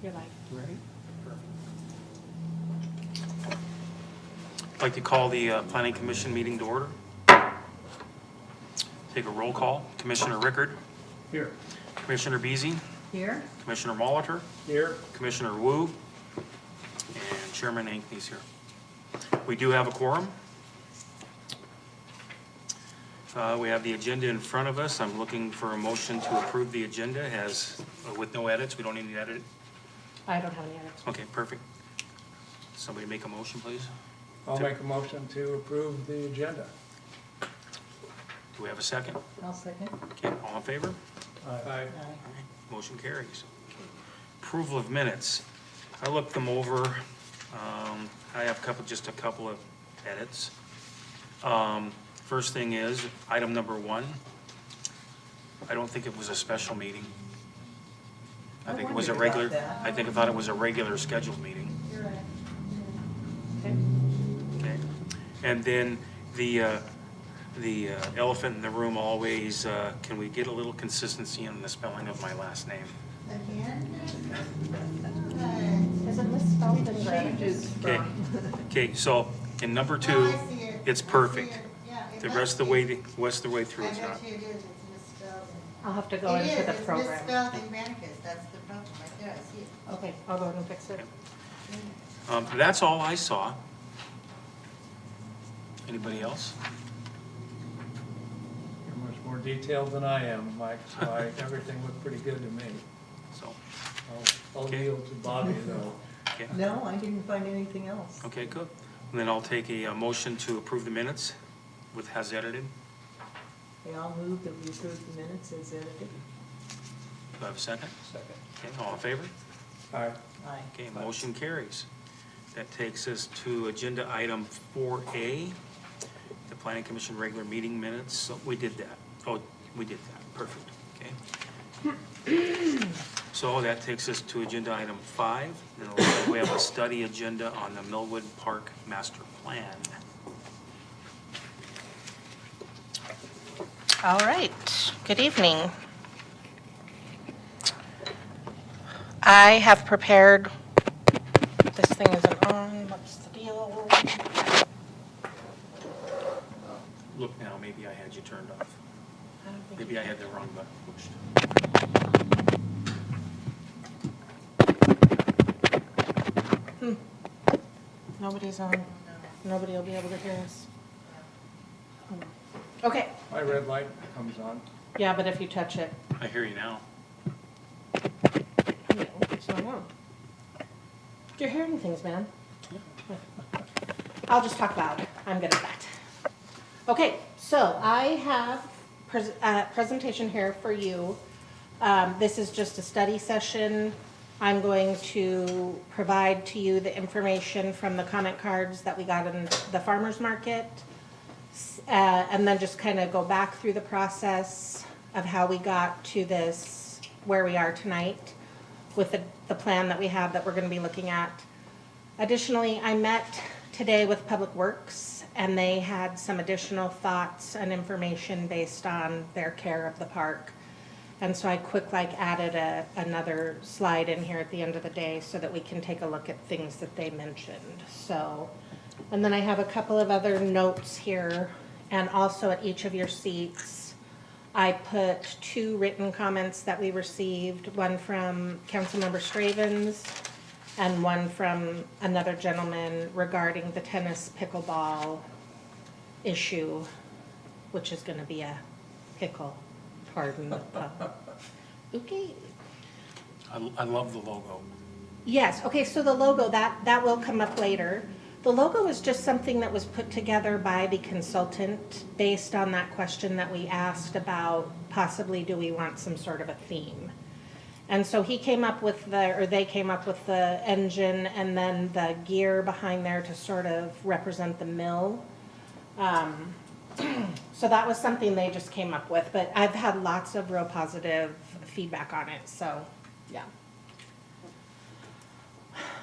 You're live. Ready? I'd like to call the Planning Commission meeting to order. Take a roll call. Commissioner Rickard. Here. Commissioner Beasy. Here? Commissioner Molitor. Here. Commissioner Wu. And Chairman Ankney's here. We do have a quorum. We have the agenda in front of us. I'm looking for a motion to approve the agenda as with no edits. We don't need any edit. I don't have any edits. Okay, perfect. Somebody make a motion, please. I'll make a motion to approve the agenda. Do we have a second? I'll second. Okay, all in favor? Aye. Motion carries. Approval of minutes. I looked them over. I have just a couple of edits. First thing is, item number 1. I don't think it was a special meeting. I think it was a regular, I thought it was a regular scheduled meeting. You're right. Okay. Okay. And then the elephant in the room always, can we get a little consistency in the spelling of my last name? Is it misspelled in Changes Okay. from. Okay, so in number 2, it's perfect. The rest of the way through I it's not. bet you it is, it's misspelled. I'll have to go into the program. It's misspelled in Granicus, that's the problem right there, I see it. Okay, I'll go ahead and fix it. That's all I saw. Anybody else? You're much more detailed than I am, Mike, so everything looked pretty good to me. So, I'll Okay. yield to Bobby though. okay, No, I didn't find anything else. okay, good. And then I'll take a motion to approve the minutes with as edited. Okay, I'll move that we approve the minutes as edited. Do I have a second? Second. Okay, all in favor? Aye. Aye. Okay, motion carries. That takes us to agenda item 4A, the Planning Commission regular meeting minutes. So we did that. Oh, we did that. Perfect. Okay. So that takes us to agenda item 5. And we have a study agenda on the Millwood Park Master Plan. All right, good evening. I have prepared, this thing isn't on, what's the deal? Look now, maybe I had you turned off. I don't think Maybe I had the wrong button pushed. Nobody's on, nobody will be able to hear us. Okay, My red light comes on. Yeah, but if you touch it, I hear you now. no, it's not on. You're hearing things, man. I'll just talk loud. I'm good at that. Okay, so I have presentation here for you. This is just a study session. I'm going to provide to you the information from the comment cards that we got in the farmer's market. And then just kind of go back through the process of how we got to this, where we are tonight with the plan that we have that we're going to be looking at. Additionally, I met today with Public Works and they had some additional thoughts and information based on their care of the park. And so I added another slide in here at the end of the day so that we can take a look at things that they mentioned. So, and then I have a couple of other notes here, and also at each of your seats, I put 2 written comments that we received, one from Councilmember Stravens and one from another gentleman regarding the tennis pickleball issue, which is going to be a pickle. Pardon the pun. Okay. I love the logo. Yes, okay, so the logo, that will come up later. The logo is just something that was put together by the consultant based on that question that we asked about possibly do we want some sort of a theme. And so they came up with the engine and then the gear behind there to sort of represent the mill. So that was something they just came up with, but I've had lots of real positive feedback on it, so, yeah.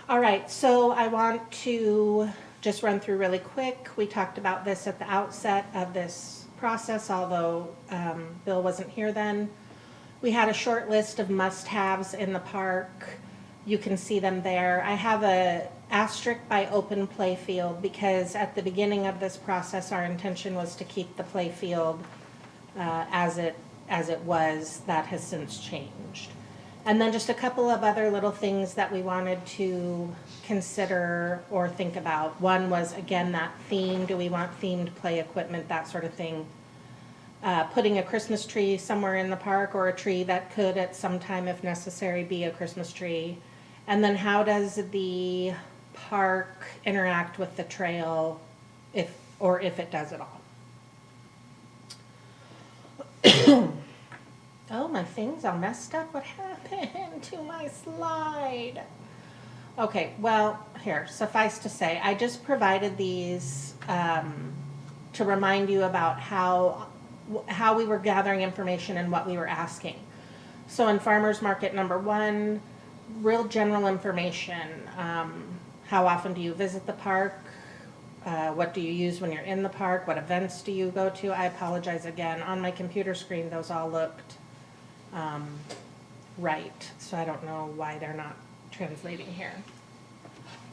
All right, so I want to just run through really quick. We talked about this at the outset of this process, although Bill wasn't here then. We had a short list of must-haves in the park. You can see them there. I have a asterisk by open play field because at the beginning of this process, our intention was to keep the play field as it was. That has since changed. And then just a couple of other little things that we wanted to consider or think about. One was, again, that theme. Do we want themed play equipment, that sort of thing? Putting a Christmas tree somewhere in the park, or a tree that could at some time, if necessary, be a Christmas tree. And then how does the park interact with the trail, if it does at all? Oh, my thing's all messed up. What happened to my slide? Okay, well, here, suffice to say, I just provided these to remind you about how we were gathering information and what we were asking. So in Farmers Market number 1, real general information. How often do you visit the park? What do you use when you're in the park? What events do you go to? I apologize again. On my computer screen, those all looked right. So I don't know why they're not translating here.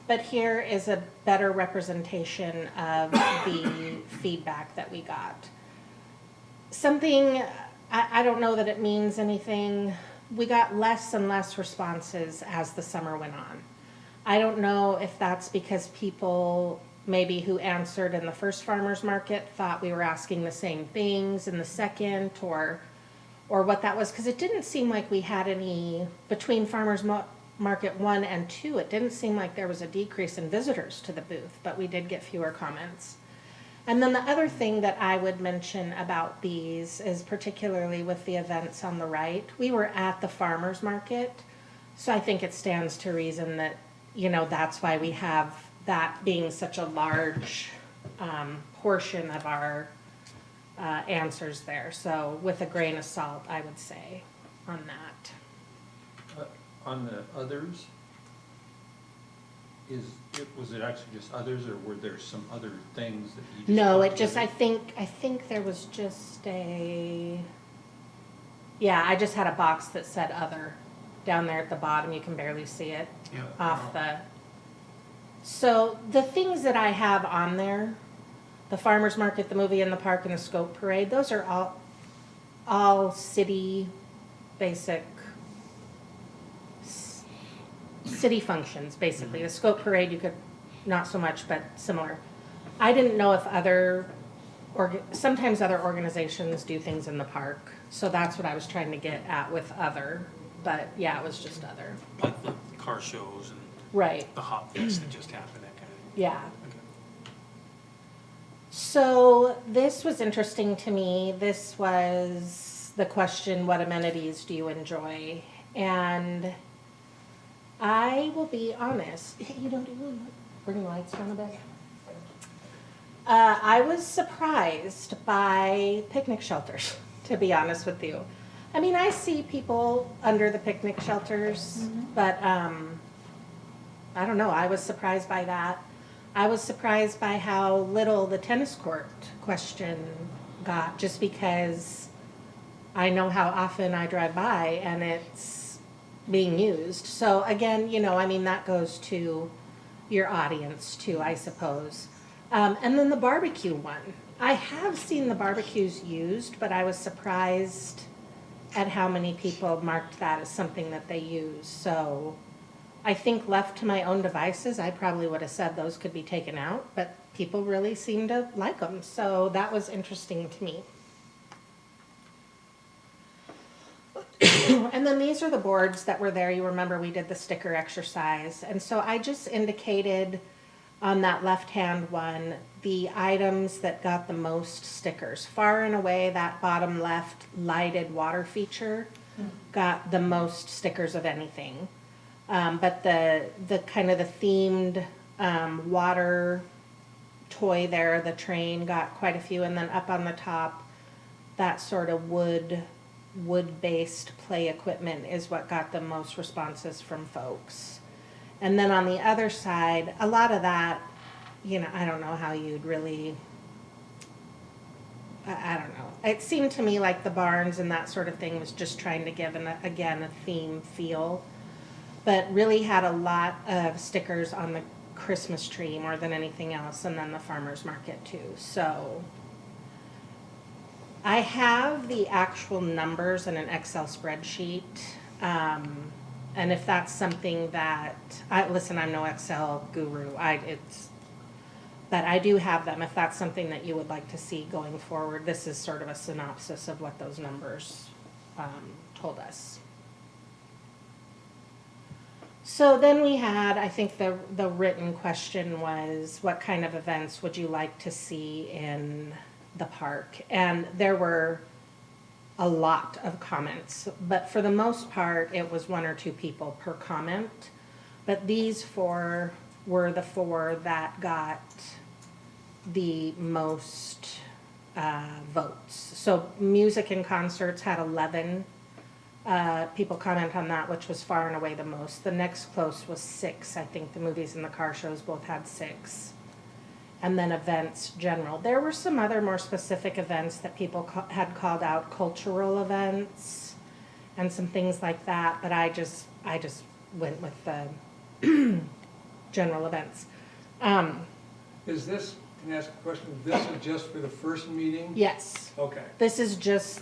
But here is a better representation of the feedback that we got. Something, I don't know that it means anything. We got less and less responses as the summer went on. I don't know if that's because people maybe who answered in the first farmers market thought we were asking the same things in the second, or what that was, because it didn't seem like we had any, between farmers market 1 and 2, it didn't seem like there was a decrease in visitors to the booth, but we did get fewer comments. And then the other thing that I would mention about these is, particularly with the events on the right, we were at the farmers market, so I think it stands to reason that, that's why we have that being such a large portion of our answers there. So with a grain of salt, I would say on that. On the others, was it actually just others, or were there some other things that you just? No, it just, I think there was just I just had a box that said other down there at the bottom. You can barely see it off the. So the things that I have on there, the farmers market, the movie in the park, and the scope parade, those are all city basic city functions, basically. The scope parade, you could, not so much, but similar. I didn't know if sometimes other organizations do things in the park, so that's what I was trying to get at with other, but yeah, it was just other. Like the car shows and Right, the hot fest that just happened, that kind of thing. yeah. Okay. So this was interesting to me. This was the question, what amenities do you enjoy? And I will be honest, bring the lights down a bit. I was surprised by picnic shelters, to be honest with you. I mean, I see people under the picnic shelters, but I don't know, I was surprised by that. I was surprised by how little the tennis court question got, just because I know how often I drive by and it's being used. So again, that goes to your audience too, I suppose. And then the barbecue one. I have seen the barbecues used, but I was surprised at how many people marked that as something that they use. So I think left to my own devices, I probably would have said those could be taken out, but people really seem to like them. So that was interesting to me. And then these are the boards that were there. You remember we did the sticker exercise. And so I just indicated on that left-hand one the items that got the most stickers. Far and away, that bottom left lighted water feature got the most stickers of anything. But the kind of the themed water toy there, the train, got quite a few. And then up on the top, that sort of wood-based play equipment is what got the most responses from folks. And then on the other side, a lot of that, I don't know how you'd really, I don't know. It seemed to me like the barns and that sort of thing was just trying to give, a theme feel. but really had a lot of stickers on the Christmas tree more than anything else, and then the farmer's market too. So I have the actual numbers in an Excel spreadsheet. And if that's something that, listen, I'm no Excel guru. But I do have them. If that's something that you would like to see going forward, this is sort of a synopsis of what those numbers told us. So then we had, I think the written question was, what kind of events would you like to see in the park? And there were a lot of comments, but for the most part, it was 1 or 2 people per comment. But these 4 were the 4 that got the most votes. So music and concerts had 11 people comment on that, which was far and away the most. The next close was 6. I think the movies and the car shows both had 6. And then events general. There were some other more specific events that people had called out, cultural events and some things like that, but I just went with the general events. Is this, can I ask a question? This is just for the first meeting? Yes, Okay, this is just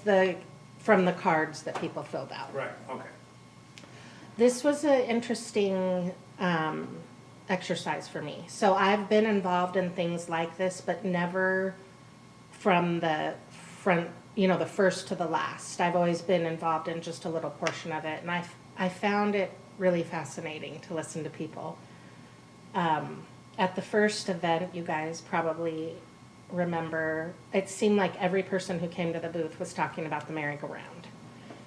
from the cards that people filled out. right, okay. This was an interesting exercise for me. So I've been involved in things like this, but never from the front, the first to the last. I've always been involved in just a little portion of it, and I found it really fascinating to listen to people. At the first event, you guys probably remember, it seemed like every person who came to the booth was talking about the merry-go-round.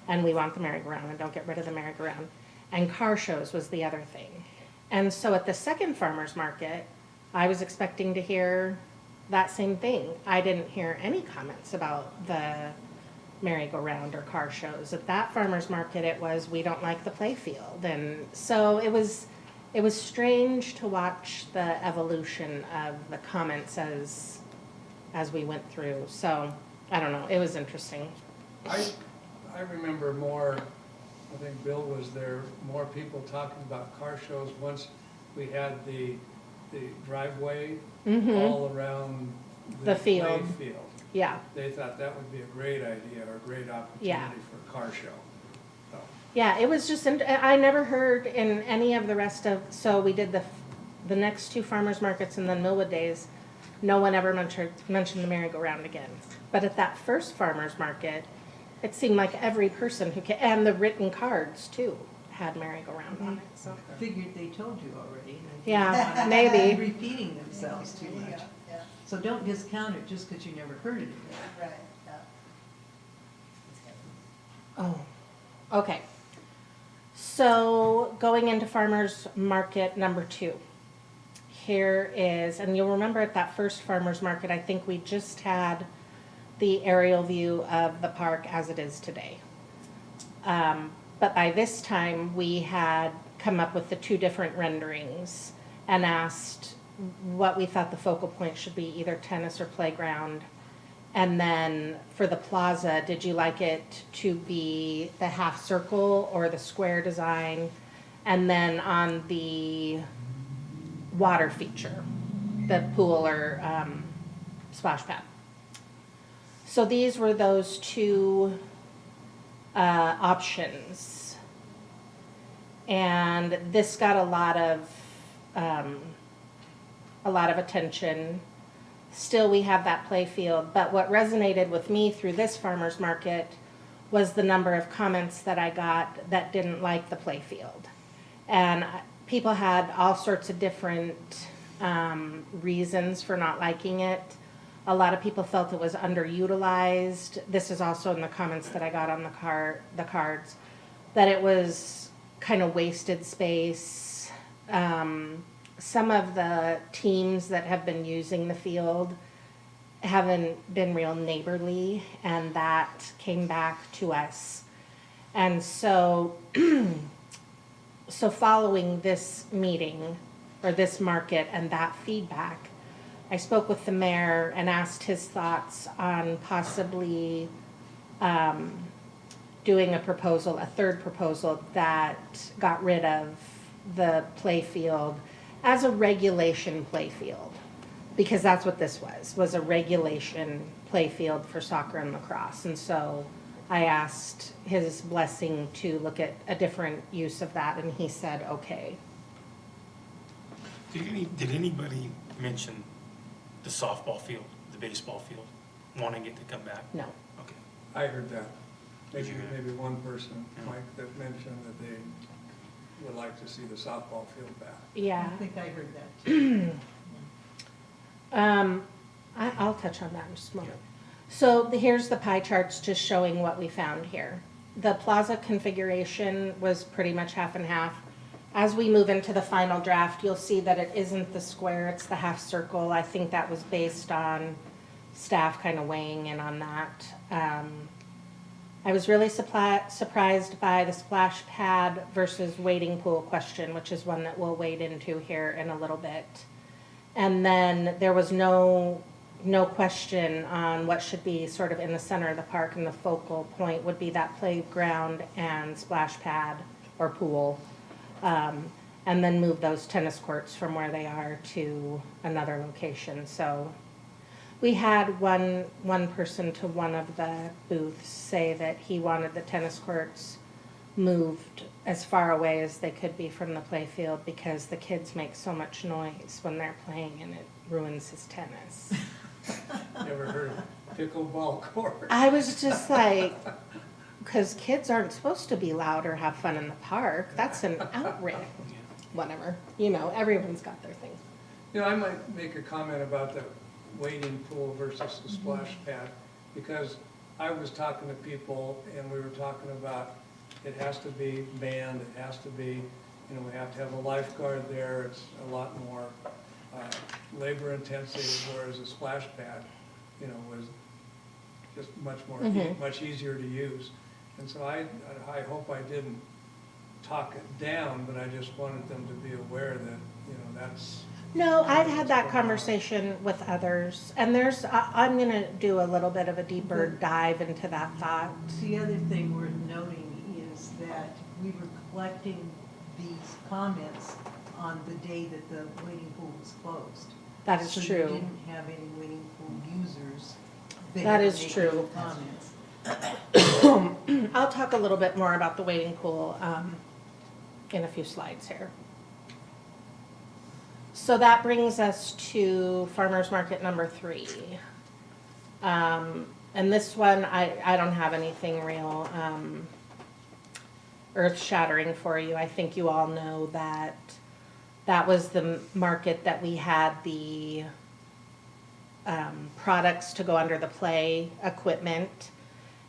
And we want the merry-go-round, and don't get rid of the merry-go-round. And car shows was the other thing. And so at the second farmer's market, I was expecting to hear that same thing. I didn't hear any comments about the merry-go-round or car shows. At that farmer's market, it was, we don't like the playfield. And so it was strange to watch the evolution of the comments as we went through. So I don't know, it was interesting. I remember more, I think Bill was there, more people talking about car shows once we had the driveway all around The field. playfield. Yeah. They thought that would be a great idea or a great Yeah. opportunity for a car show. So, Yeah, it was just, I never heard in any of the rest of, so we did the next 2 farmers markets and then Millwood days, no one ever mentioned the merry-go-round again. But at that first farmers market, it seemed like every person who came, and the written cards too, had merry-go-round on it, so. Figured they told you already. and I think Yeah, they're maybe. Repeating themselves too much. So don't discount it just because you never heard it. Right, yeah. Oh, okay. So going into farmers market number 2. Here is, and you'll remember at that first farmers market, I think we just had the aerial view of the park as it is today. But by this time, we had come up with the 2 different renderings and asked what we thought the focal point should be, either tennis or playground. And then for the plaza, did you like it to be the half circle or the square design? And then on the water feature, the pool or splash pad. So these were those 2 options. And this got a lot of attention. Still, we have that play field, but what resonated with me through this farmer's market was the number of comments that I got that didn't like the play field. And people had all sorts of different reasons for not liking it. A lot of people felt it was underutilized. This is also in the comments that I got on the cards, that it was kind of wasted space. Some of the teams that have been using the field haven't been real neighborly, and that came back to us. And so, so following this meeting, or this market and that feedback, I spoke with the mayor and asked his thoughts on possibly doing a proposal, a third proposal that got rid of the play field as a regulation play field. Because that's what this was a regulation play field for soccer and lacrosse. And so I asked his blessing to look at a different use of that, and he said, okay. Did anybody mention the softball field, the baseball field, wanting it to come back? No. Okay. I heard that. Did you hear that? Maybe one person, Yeah. Mike, that mentioned that they would like to see the softball field back. Yeah. I think I heard that too. I'll touch on that in just a moment. So here's the pie charts just showing what we found here. The plaza configuration was pretty much half and half. As we move into the final draft, you'll see that it isn't the square, it's the half circle. I think that was based on staff kind of weighing in on that. I was really surprised by the splash pad versus wading pool question, which is one that we'll wade into here in a little bit. And then there was no question on what should be sort of in the center of the park, and the focal point would be that playground and splash pad or pool. And then move those tennis courts from where they are to another location. So we had one person to one of the booths say that he wanted the tennis courts moved as far away as they could be from the play field because the kids make so much noise when they're playing and it ruins his tennis. Never heard of pickleball court. I was just like, because kids aren't supposed to be loud or have fun in the park. That's an outrage. Whatever. You know, everyone's got their thing. You know, I might make a comment about the wading pool versus the splash pad, because I was talking to people and we were talking about it has to be manned, it has to be, you know, we have to have a lifeguard there, it's a lot more labor intensive, whereas a splash pad, you know, was just much more, much easier to use. And so I hope I didn't talk it down, but I just wanted them to be aware that, you know, that's. No, I've had that conversation with others, and I'm gonna do a little bit of a deeper dive into that thought. The other thing worth noting is that we were collecting these comments on the day that the wading pool was closed. That is So true. you didn't have any wading pool users there That is making true. comments. I'll talk a little bit more about the wading pool in a few slides here. So that brings us to farmer's market number 3. And this one, I don't have anything real earth-shattering for you. I think you all know that that was the market that we had the products to go under the play equipment.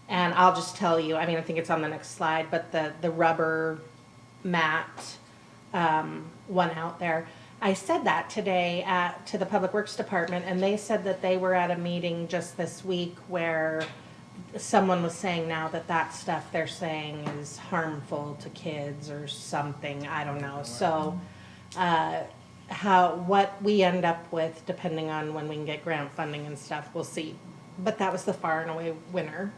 And I'll just tell you, I mean, I think it's on the next slide, but the rubber mat one out there. I said that today to the Public Works Department, and they said that they were at a meeting just this week where someone was saying now that stuff they're saying is harmful to kids or something, I don't know. So what we end up with, depending on when we can get grant funding and stuff, we'll see. But that was the far and away winner.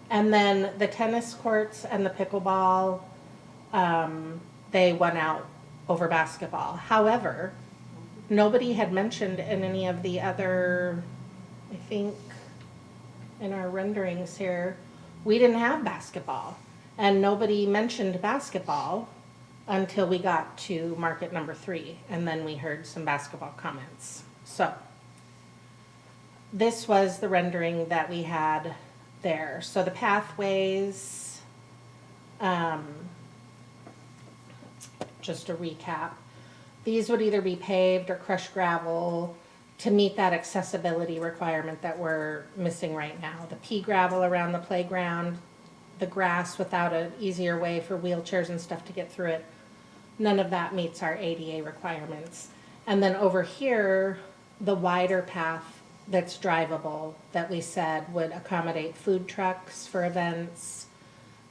And then the tennis courts and the pickleball, they won out over basketball. However, nobody had mentioned in any of the other, I think, in our renderings here, we didn't have basketball. And nobody mentioned basketball until we got to market number 3. And then we heard some basketball comments. So this was the rendering that we had there. So the pathways, just a recap, these would either be paved or crushed gravel to meet that accessibility requirement that we're missing right now. The pea gravel around the playground, the grass without an easier way for wheelchairs and stuff to get through it, none of that meets our ADA requirements. And then over here, the wider path that's drivable that we said would accommodate food trucks for events,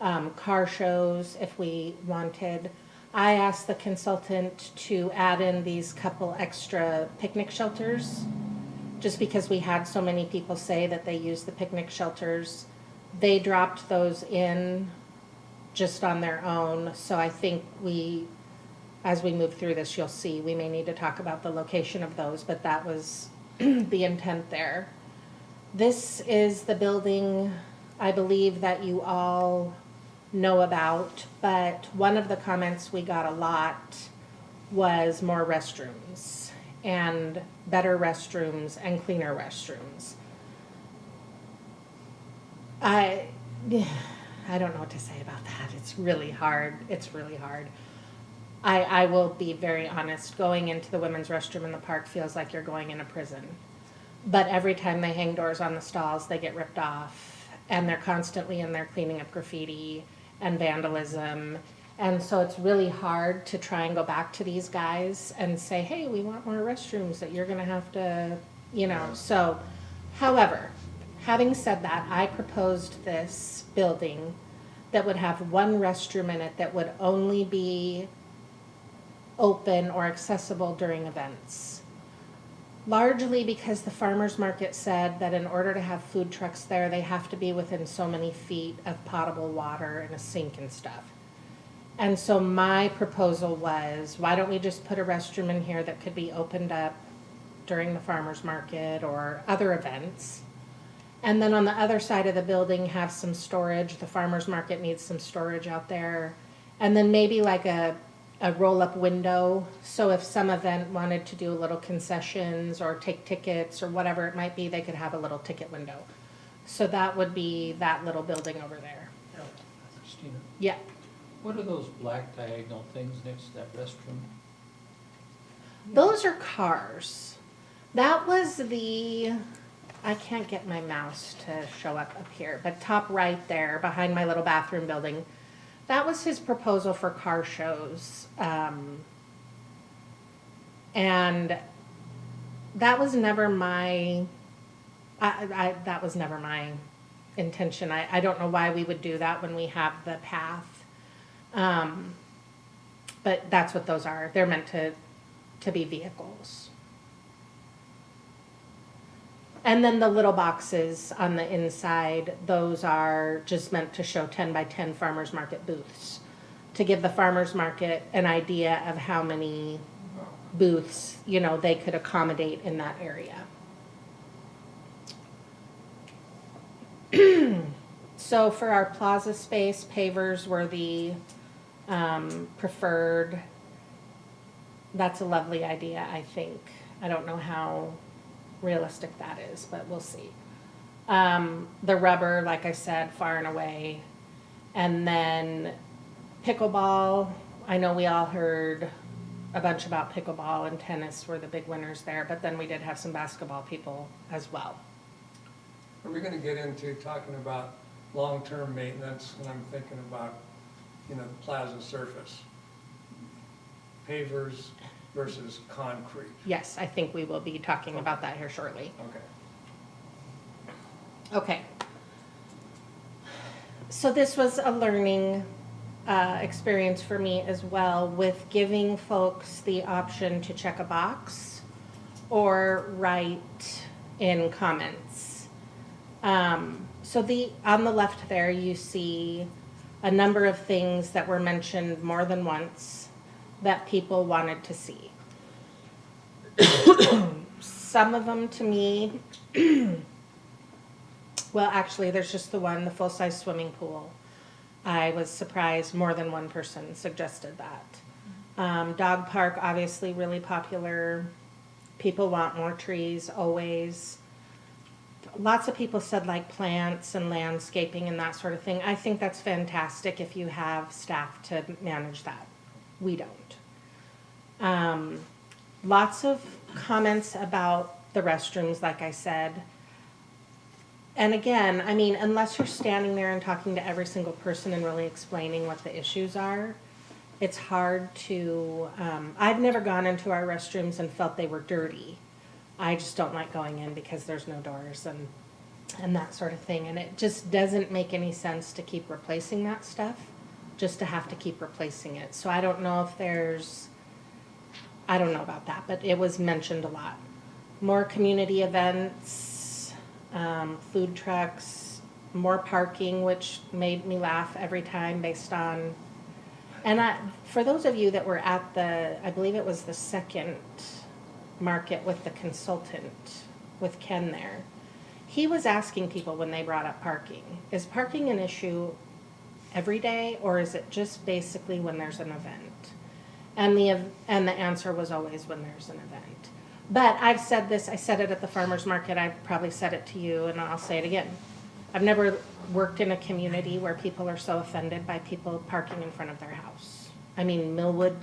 car shows if we wanted. I asked the consultant to add in these couple extra picnic shelters just because we had so many people say that they use the picnic shelters. They dropped those in just on their own, so I think as we move through this, you'll see, we may need to talk about the location of those, but that was the intent there. This is the building, I believe, that you all know about, but one of the comments we got a lot was more restrooms, and better restrooms, and cleaner restrooms. I don't know what to say about that. It's really hard. It's really hard. I will be very honest. Going into the women's restroom in the park feels like you're going in a prison. But every time they hang doors on the stalls, they get ripped off. And they're constantly in there cleaning up graffiti and vandalism. And so it's really hard to try and go back to these guys and say, hey, we want more restrooms that you're going to have to, you know. So, however, having said that, I proposed this building that would have one restroom in it that would only be open or accessible during events. Largely because the farmer's market said that in order to have food trucks there, they have to be within so many feet of potable water and a sink and stuff. And so my proposal was, why don't we just put a restroom in here that could be opened up during the farmer's market or other events? And then on the other side of the building, have some storage. The farmer's market needs some storage out there. And then maybe like a roll-up window, so if some event wanted to do a little concessions or take tickets or whatever it might be, they could have a little ticket window. So that would be that little building over there. Christina, Yeah. what are those black diagonal things next to that restroom? Those are cars. That was I can't get my mouse to show up here, but top right there, behind my little bathroom building, that was his proposal for car shows. And that was never my, that was never my intention. I don't know why we would do that when we have the path. But that's what those are. They're meant to be vehicles. And then the little boxes on the inside, those are just meant to show 10 by 10 farmers market booths, to give the farmers market an idea of how many booths, you know, they could accommodate in that area. So for our plaza space, pavers were the preferred. That's a lovely idea, I think. I don't know how realistic that is, but we'll see. The rubber, like I said, far and away. And then pickleball, I know we all heard a bunch about pickleball, and tennis were the big winners there, but then we did have some basketball people as well. Are we gonna get into talking about long-term maintenance when I'm thinking about, you know, the plaza surface? Pavers versus concrete? Yes, I think we will be talking about that here shortly. Okay. Okay. So this was a learning experience for me as well, with giving folks the option to check a box or write in comments. So on the left there, you see a number of things that were mentioned more than once that people wanted to see. Some of them to me, well, actually, there's just the one, the full-size swimming pool. I was surprised more than one person suggested that. Dog park, obviously really popular. People want more trees, always. Lots of people said like plants and landscaping and that sort of thing. I think that's fantastic if you have staff to manage that. We don't. Lots of comments about the restrooms, like I said. And again, I mean, unless you're standing there and talking to every single person and really explaining what the issues are, it's hard to, I've never gone into our restrooms and felt they were dirty. I just don't like going in because there's no doors and that sort of thing. And it just doesn't make any sense to keep replacing that stuff, just to have to keep replacing it. So I don't know if I don't know about that, but it was mentioned a lot. more community events, food trucks, more parking, which made me laugh every time based on, and for those of you that were at the, I believe it was the second market with the consultant, with Ken there, he was asking people when they brought up parking, is parking an issue every day, or is it just basically when there's an event? And the answer was always when there's an event. But I've said this, I said it at the farmer's market, I've probably said it to you, and I'll say it again. I've never worked in a community where people are so offended by people parking in front of their house. I mean, Millwood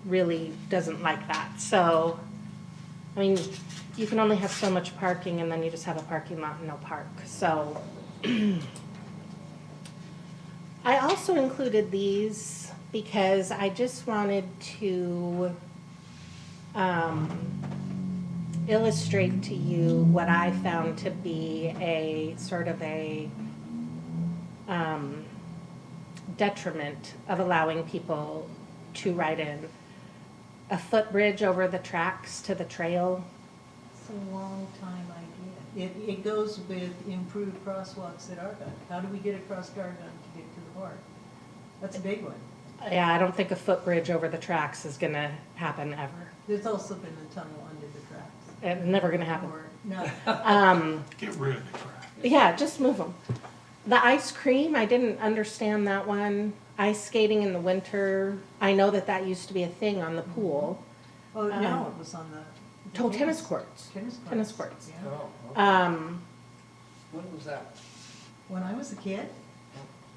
really doesn't like that. So, I mean, you can only have so much parking, and then you just have a parking lot and no park. So, I also included these because I just wanted to illustrate to you what I found to be a sort of a detriment of allowing people to ride in. A footbridge over the tracks to the trail. It's a long time idea. It goes with improved crosswalks at Argonne. How do we get across Argonne to get to the park? That's a big one. Yeah, I don't think a footbridge over the tracks is gonna happen ever. There's also been a tunnel under the tracks. It's never gonna happen. Or, no, Get rid of the crap. Yeah, just move them. The ice cream, I didn't understand that one. Ice skating in the winter, I know that that used to be a thing on the pool. oh, no, it was on the. Oh, tennis courts. Tennis courts. Tennis courts. Yeah. Oh, okay. When was that? When I was a kid,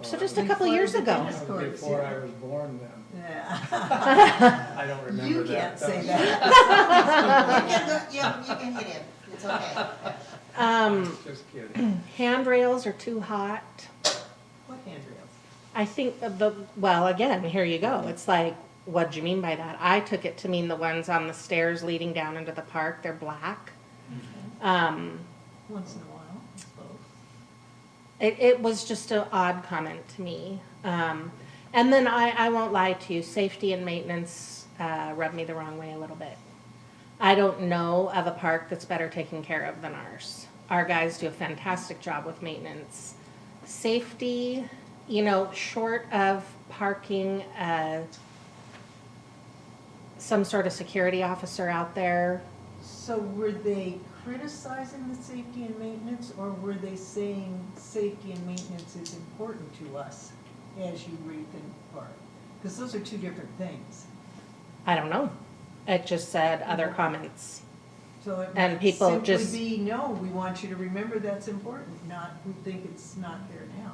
So just a couple years ago. Tennis That was courts, before yeah. I was born then. yeah. I don't remember You that. can't say was- that. You can hit him, it's okay. Just kidding. Handrails are too hot. What handrails? I think well, again, here you go. It's like, what do you mean by that? I took it to mean the ones on the stairs leading down into the park. They're black. Once in a while, I suppose. It was just an odd comment to me. And then I won't lie to you, safety and maintenance rubbed me the wrong way a little bit. I don't know of a park that's better taken care of than ours. Our guys do a fantastic job with maintenance. Safety, you know, short of parking some sort of security officer out there, So were they criticizing the safety and maintenance, or were they saying safety and maintenance is important to us as you rethink the park? Because those are two different things. I don't know. It just said other comments. So it And might people just- simply be, no, we want you to remember that's important, not, we think it's not there now.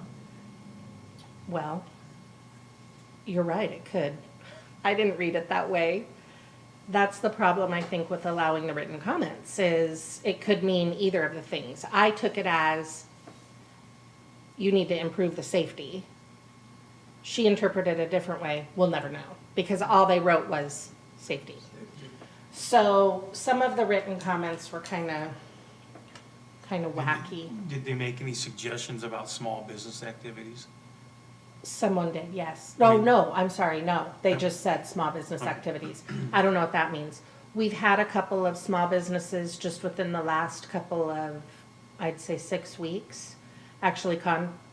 Well, you're right, it could. I didn't read it that way. That's the problem, I think, with allowing the written comments, is it could mean either of the things. I took it as, you need to improve the safety. She interpreted it a different way, we'll never know, because all they wrote was safety. So some of the written comments were kind of wacky. Did they make any suggestions about small business activities? Someone did, yes. No, I'm sorry, no. They just said small business activities. I don't know what that means. We've had a couple of small businesses just within the last couple of, I'd say 6 weeks, actually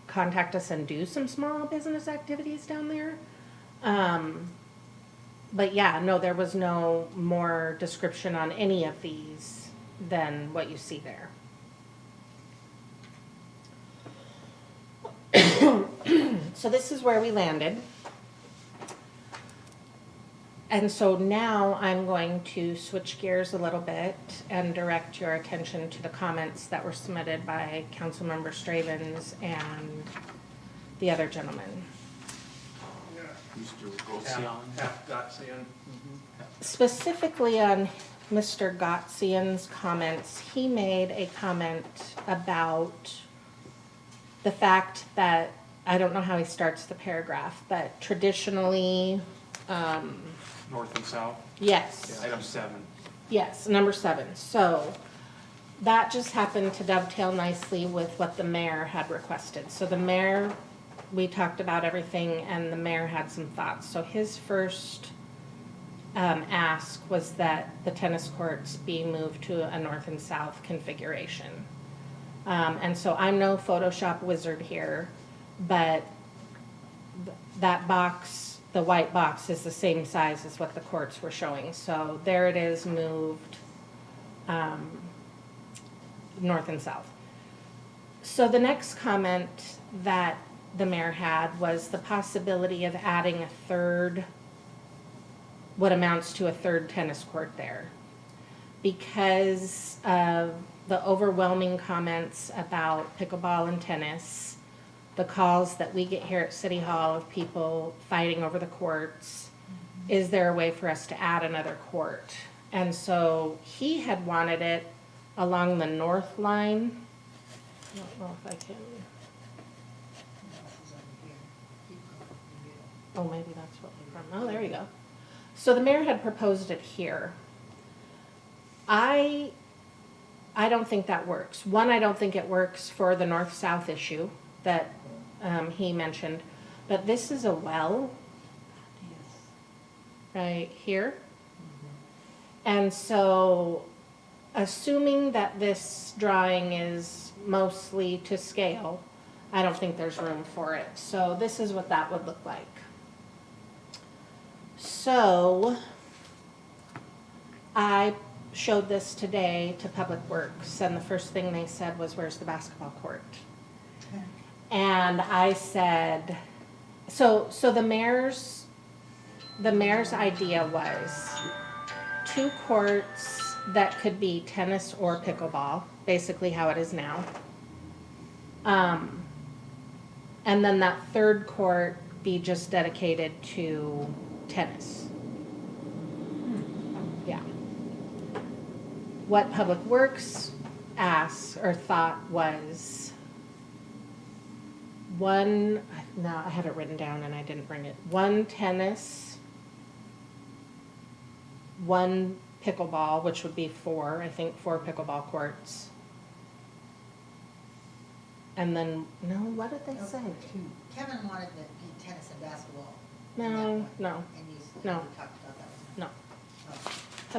contact us and do some small business activities down there. But yeah, no, there was no more description on any of these than what you see there. So this is where we landed. And so now I'm going to switch gears a little bit and direct your attention to the comments that were submitted by Councilmember Stravens and the other gentleman. Mr. Gocian? Half Gottsian. Specifically on Mr. Gottsian's comments, he made a comment about the fact that, I don't know how he starts the paragraph, but traditionally, North and south? yes. Item 7. Yes, number 7. So that just happened to dovetail nicely with what the mayor had requested. So the mayor, we talked about everything, and the mayor had some thoughts. So his first ask was that the tennis courts be moved to a north and south configuration. And so I'm no Photoshop wizard here, but that box, the white box, is the same size as what the courts were showing. So there it is, moved north and south. So the next comment that the mayor had was the possibility of adding a third, what amounts to a third tennis court there. Because of the overwhelming comments about pickleball and tennis, the calls that we get here at City Hall of people fighting over the courts, is there a way for us to add another court? And so he had wanted it along the north line. I don't know if I can, oh, maybe that's what we're from. Oh, there you go. So the mayor had proposed it here. I don't think that works. One, I don't think it works for the north-south issue that he mentioned, but this is a well right here. And so, assuming that this drawing is mostly to scale, I don't think there's room for it. So this is what that would look like. So I showed this today to Public Works, and the first thing they said was, where's the basketball court? And I said, so the mayor's idea was 2 courts that could be tennis or pickleball, basically how it is now. And then that third court be just dedicated to tennis. Yeah. What Public Works asked or thought was I have it written down and I didn't bring it. 1 tennis, 1 pickleball, which would be 4, I think 4 pickleball courts. And then, no, what did they say? Kevin wanted to be tennis and basketball. No, in that one. no, And you no. talked about that one.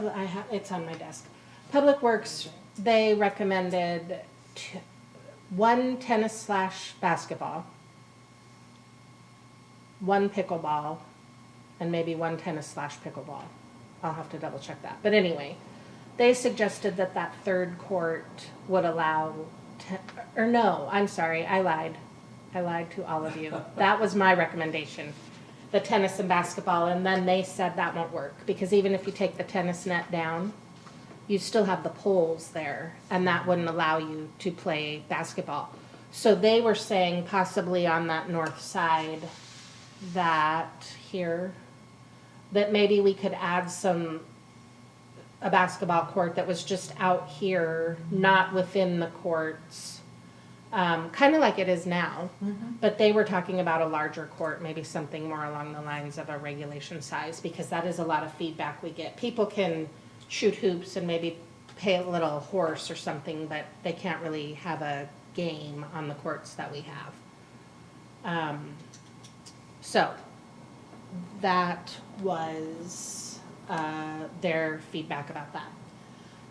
no. Oh. It's on my desk. Public Works, they recommended 1 tennis/basketball, 1 pickleball, and maybe 1 tennis/pickleball. I'll have to double check that. But anyway, they suggested that that third court would allow, no, I'm sorry, I lied. I lied to all of you. That was my recommendation, the tennis and basketball, and then they said that won't work, because even if you take the tennis net down, you still have the poles there, and that wouldn't allow you to play basketball. So they were saying possibly on that north side, that here, that maybe we could add a basketball court that was just out here, not within the courts, kind of like it is now. But they were talking about a larger court, maybe something more along the lines of a regulation size, because that is a lot of feedback we get. People can shoot hoops and maybe pay a little horse or something, but they can't really have a game on the courts that we have. So that was their feedback about that.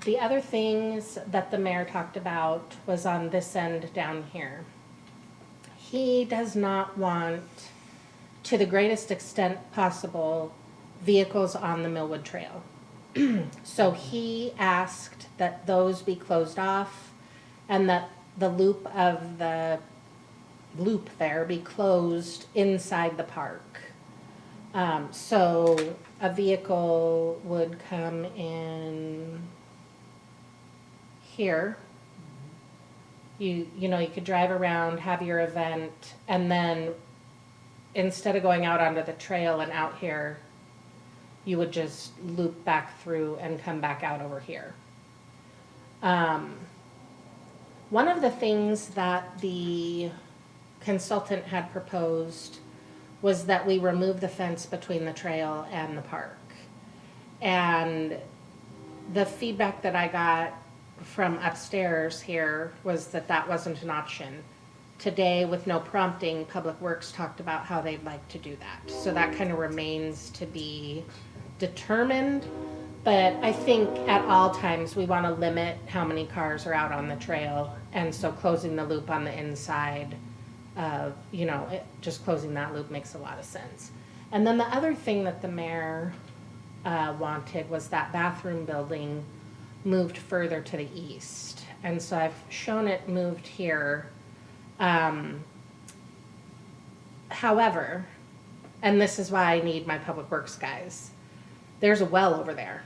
The other things that the mayor talked about was on this end down here. He does not want, to the greatest extent possible, vehicles on the Millwood Trail. So he asked that those be closed off and that the loop of the loop there be closed inside the park. So a vehicle would come in here. You know, you could drive around, have your event, and then instead of going out onto the trail and out here, you would just loop back through and come back out over here. One of the things that the consultant had proposed was that we remove the fence between the trail and the park. And the feedback that I got from upstairs here was that that wasn't an option. Today, with no prompting, Public Works talked about how they'd like to do that. So that kind of remains to be determined, but I think at all times we want to limit how many cars are out on the trail. And so closing the loop on the inside, just closing that loop makes a lot of sense. And then the other thing that the mayor wanted was that bathroom building moved further to the east. And so I've shown it moved here. However, and this is why I need my public works guys, there's a well over there.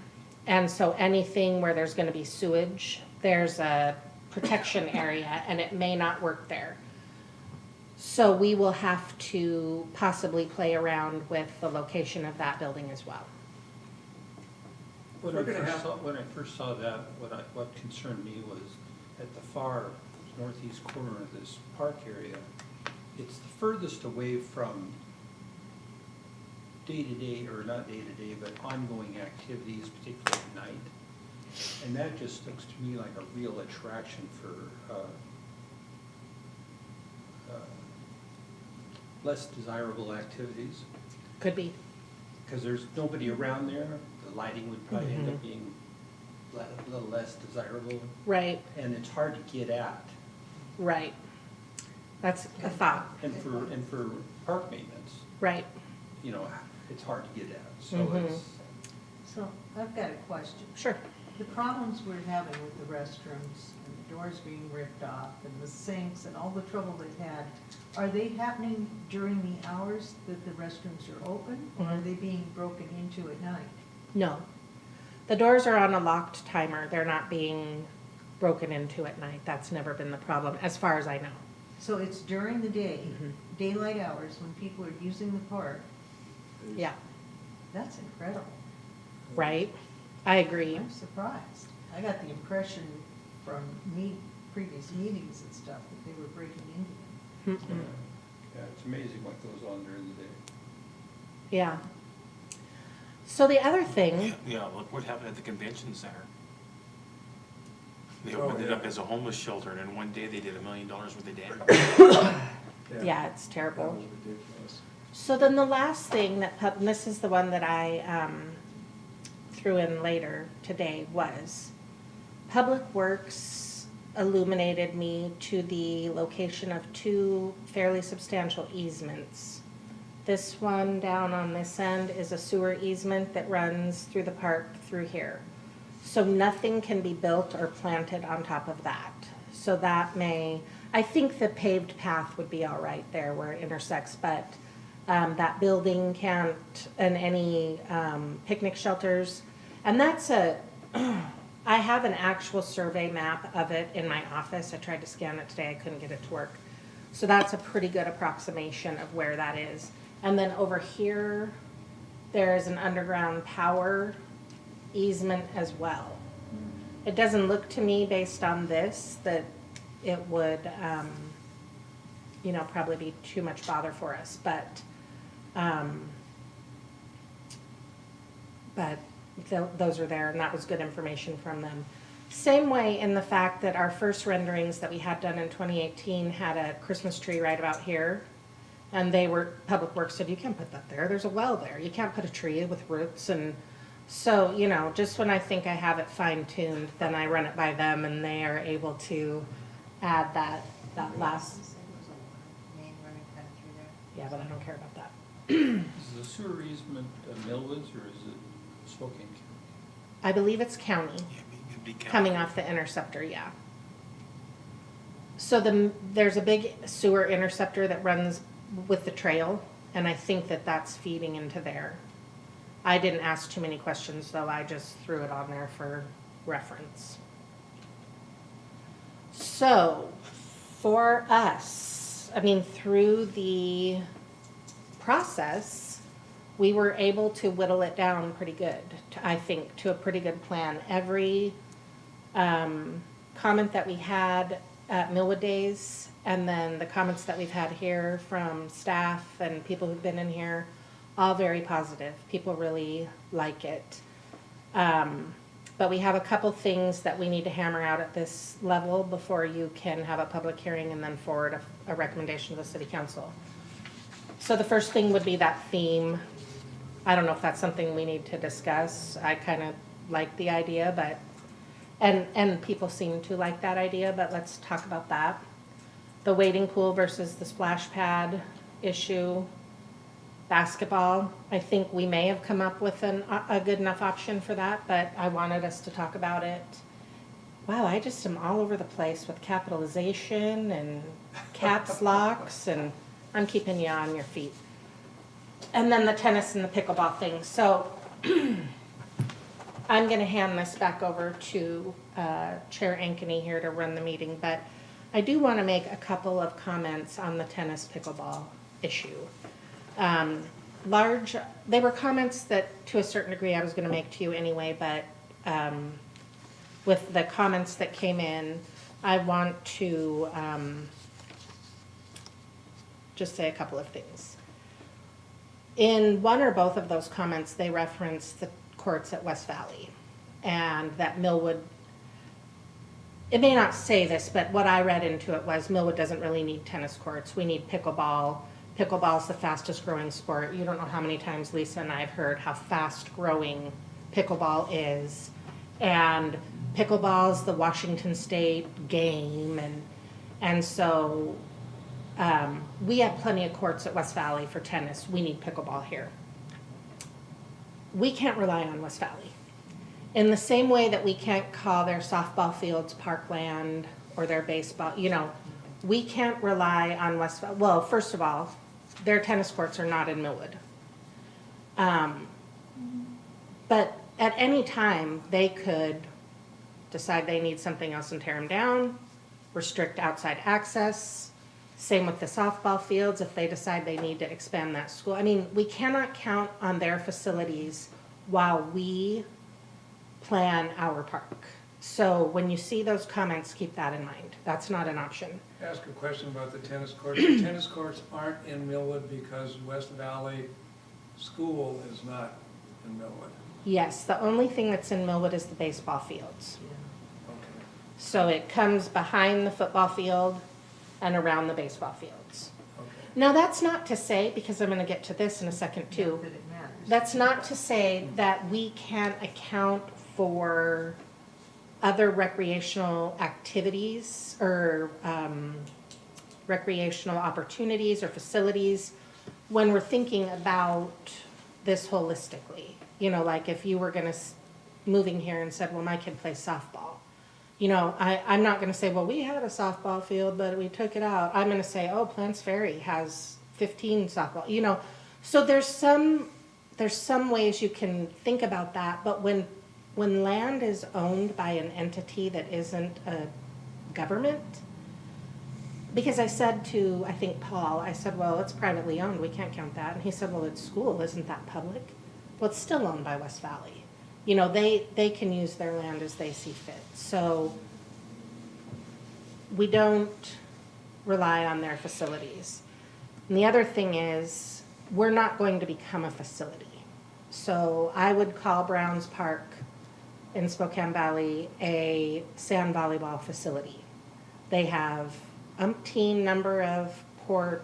And so anything where there's gonna be sewage, there's a protection area and it may not work there. So we will have to possibly play around with the location of that building as well. When We're I gonna first have- saw, when I first saw that, what concerned me was at the far northeast corner of this park area, it's the furthest away from day-to-day, or not day-to-day, but ongoing activities, particularly at night. And that just looks to me like a real attraction for less desirable activities. Could be. Because there's nobody around there, the lighting would probably end up being a little less desirable, Right, and it's hard to get at. right. That's a thought, And for park maintenance, right. you know, it's hard to get at, so Mhm. it's, So I've got a question. Sure. The problems we're having with the restrooms and the doors being ripped off and the sinks and all the trouble they've had, are they happening during the hours that the restrooms are open? Or are they being broken into at night? No. The doors are on a locked timer. They're not being broken into at night. That's never been the problem, as far as I know. So it's during the day, daylight hours, when people are using the park. Yeah, That's incredible. right? I agree. I'm surprised. I got the impression from previous meetings and stuff that they were breaking into them. yeah, it's amazing what goes on during the day. Yeah. So the other thing, Yeah, look what happened at the convention center. They Oh, opened it yeah. up as a homeless shelter, and in one day they did $1 million worth of damage. yeah, it's That terrible. was ridiculous. So then the last thing that, and this is the one that I threw in later today, was Public Works illuminated me to the location of two fairly substantial easements. This one down on this end is a sewer easement that runs through the park through here. So nothing can be built or planted on top of that. So that I think the paved path would be all right there where it intersects, but that building can't, and any picnic shelters. And that's I have an actual survey map of it in my office. I tried to scan it today, I couldn't get it to work. So that's a pretty good approximation of where that is. And then over here, there's an underground power easement as well. It doesn't look to me, based on this, that it would, probably be too much bother for us, but those are there, and that was good information from them. Same way in the fact that our first renderings that we had done in 2018 had a Christmas tree right about here. And Public Works said, you can't put that there, there's a well there, you can't put a tree with roots. And so, just when I think I have it fine-tuned, then I run it by them and they are able to add that last, You said there was a main running kind of through there. yeah, but I don't care about that. Is the sewer easement Millwoods, or is it Spokane County? I believe it's county, Yeah, it'd be county. coming off the interceptor, yeah. So there's a big sewer interceptor that runs with the trail, and I think that that's feeding into there. I didn't ask too many questions, though. I just threw it on there for reference. So, for us, through the process, we were able to whittle it down pretty good, I think, to a pretty good plan. Every comment that we had at Millwood Days, and then the comments that we've had here from staff and people who've been in here, all very positive. People really like it. But we have a couple things that we need to hammer out at this level before you can have a public hearing and then forward a recommendation to the city council. So the first thing would be that theme. I don't know if that's something we need to discuss. I kind of like the idea, but, and people seem to like that idea, but let's talk about that. The wading pool versus the splash pad issue. Basketball, I think we may have come up with a good enough option for that, but I wanted us to talk about it. Wow, I just am all over the place with capitalization and caps locks, and I'm keeping you on your feet. And then the tennis and the pickleball thing. So I'm going to hand this back over to Chair Ankeny here to run the meeting, but I do want to make a couple of comments on the tennis pickleball issue. They were comments that to a certain degree I was going to make to you anyway, but with the comments that came in, I want to just say a couple of things. In one or both of those comments, they referenced the courts at West Valley and that Millwood, it may not say this, but what I read into it was Millwood doesn't really need tennis courts. We need pickleball. Pickleball is the fastest growing sport. You don't know how many times Lisa and I have heard how fast growing pickleball is. And pickleball is the Washington State game. And so we have plenty of courts at West Valley for tennis. We need pickleball here. We can't rely on West Valley. In the same way that we can't call their softball fields parkland or their baseball, we can't rely on West Valley. Well, first of all, their tennis courts are not in Millwood. But at any time, they could decide they need something else and tear them down, restrict outside access. Same with the softball fields if they decide they need to expand that school. I mean, we cannot count on their facilities while we plan our park. So when you see those comments, keep that in mind. That's not an option. Ask a question about the tennis courts. The tennis courts aren't in Millwood because West Valley School is not in Millwood. Yes, the only thing that's in Millwood is the baseball fields. Okay. So it comes behind the football field and around the baseball fields. Okay. Now, that's not to say, because I'm going to get to this in a second too, Not that it matters. that's not to say that we can't account for other recreational activities or recreational opportunities or facilities when we're thinking about this holistically. Like if you were going to, moving here and said, well, my kid plays softball. I'm not going to say, well, we had a softball field, but we took it out. I'm going to say, oh, Plants Ferry has 15 softball, So there's some ways you can think about that, but when land is owned by an entity that isn't a government, because I said to, I think Paul, I said, well, it's privately owned, we can't count that. And he said, well, it's school, isn't that public? Well, it's still owned by West Valley. They can use their land as they see fit. So we don't rely on their facilities. And the other thing is, we're not going to become a facility. So I would call Browns Park in Spokane Valley a sand volleyball facility. They have umpteen number of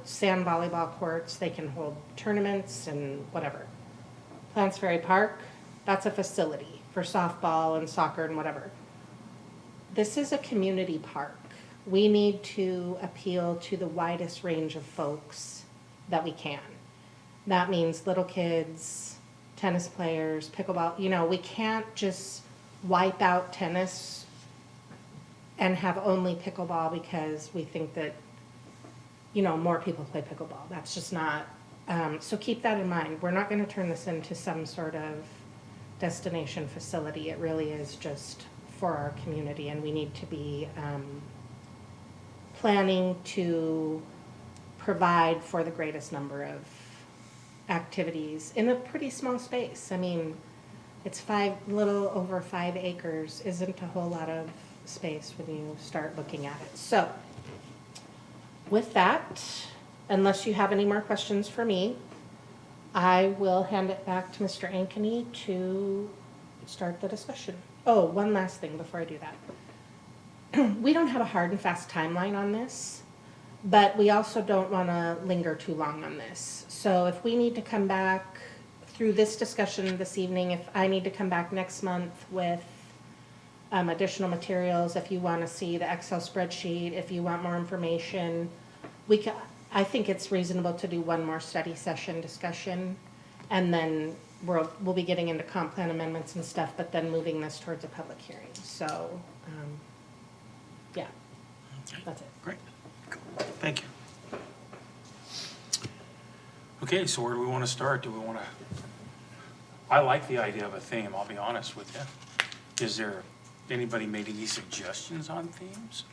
sand volleyball courts. They can hold tournaments and whatever. Plants Ferry Park, that's a facility for softball and soccer and whatever. This is a community park. We need to appeal to the widest range of folks that we can. That means little kids, tennis players, pickleball. We can't just wipe out tennis and have only pickleball because we think that, more people play pickleball. That's just not, so keep that in mind. We're not going to turn this into some sort of destination facility. It really is just for our community, and we need to be planning to provide for the greatest number of activities in a pretty small space. I mean, it's little over 5 acres isn't a whole lot of space when you start looking at it. So with that, unless you have any more questions for me, I will hand it back to Mr. Ankeny to start the discussion. Oh, one last thing before I do that. We don't have a hard and fast timeline on this, but we also don't want to linger too long on this. So if we need to come back through this discussion this evening, if I need to come back next month with additional materials, if you want to see the Excel spreadsheet, if you want more information, I think it's reasonable to do one more study session discussion, and then we'll be getting into comp plan amendments and stuff, but then moving this towards a public hearing. So, yeah, that's it. Great. Thank you. Okay, so where do we want to start? Do we want to, I like the idea of a theme, I'll be honest with you. Is there, anybody made any suggestions on themes?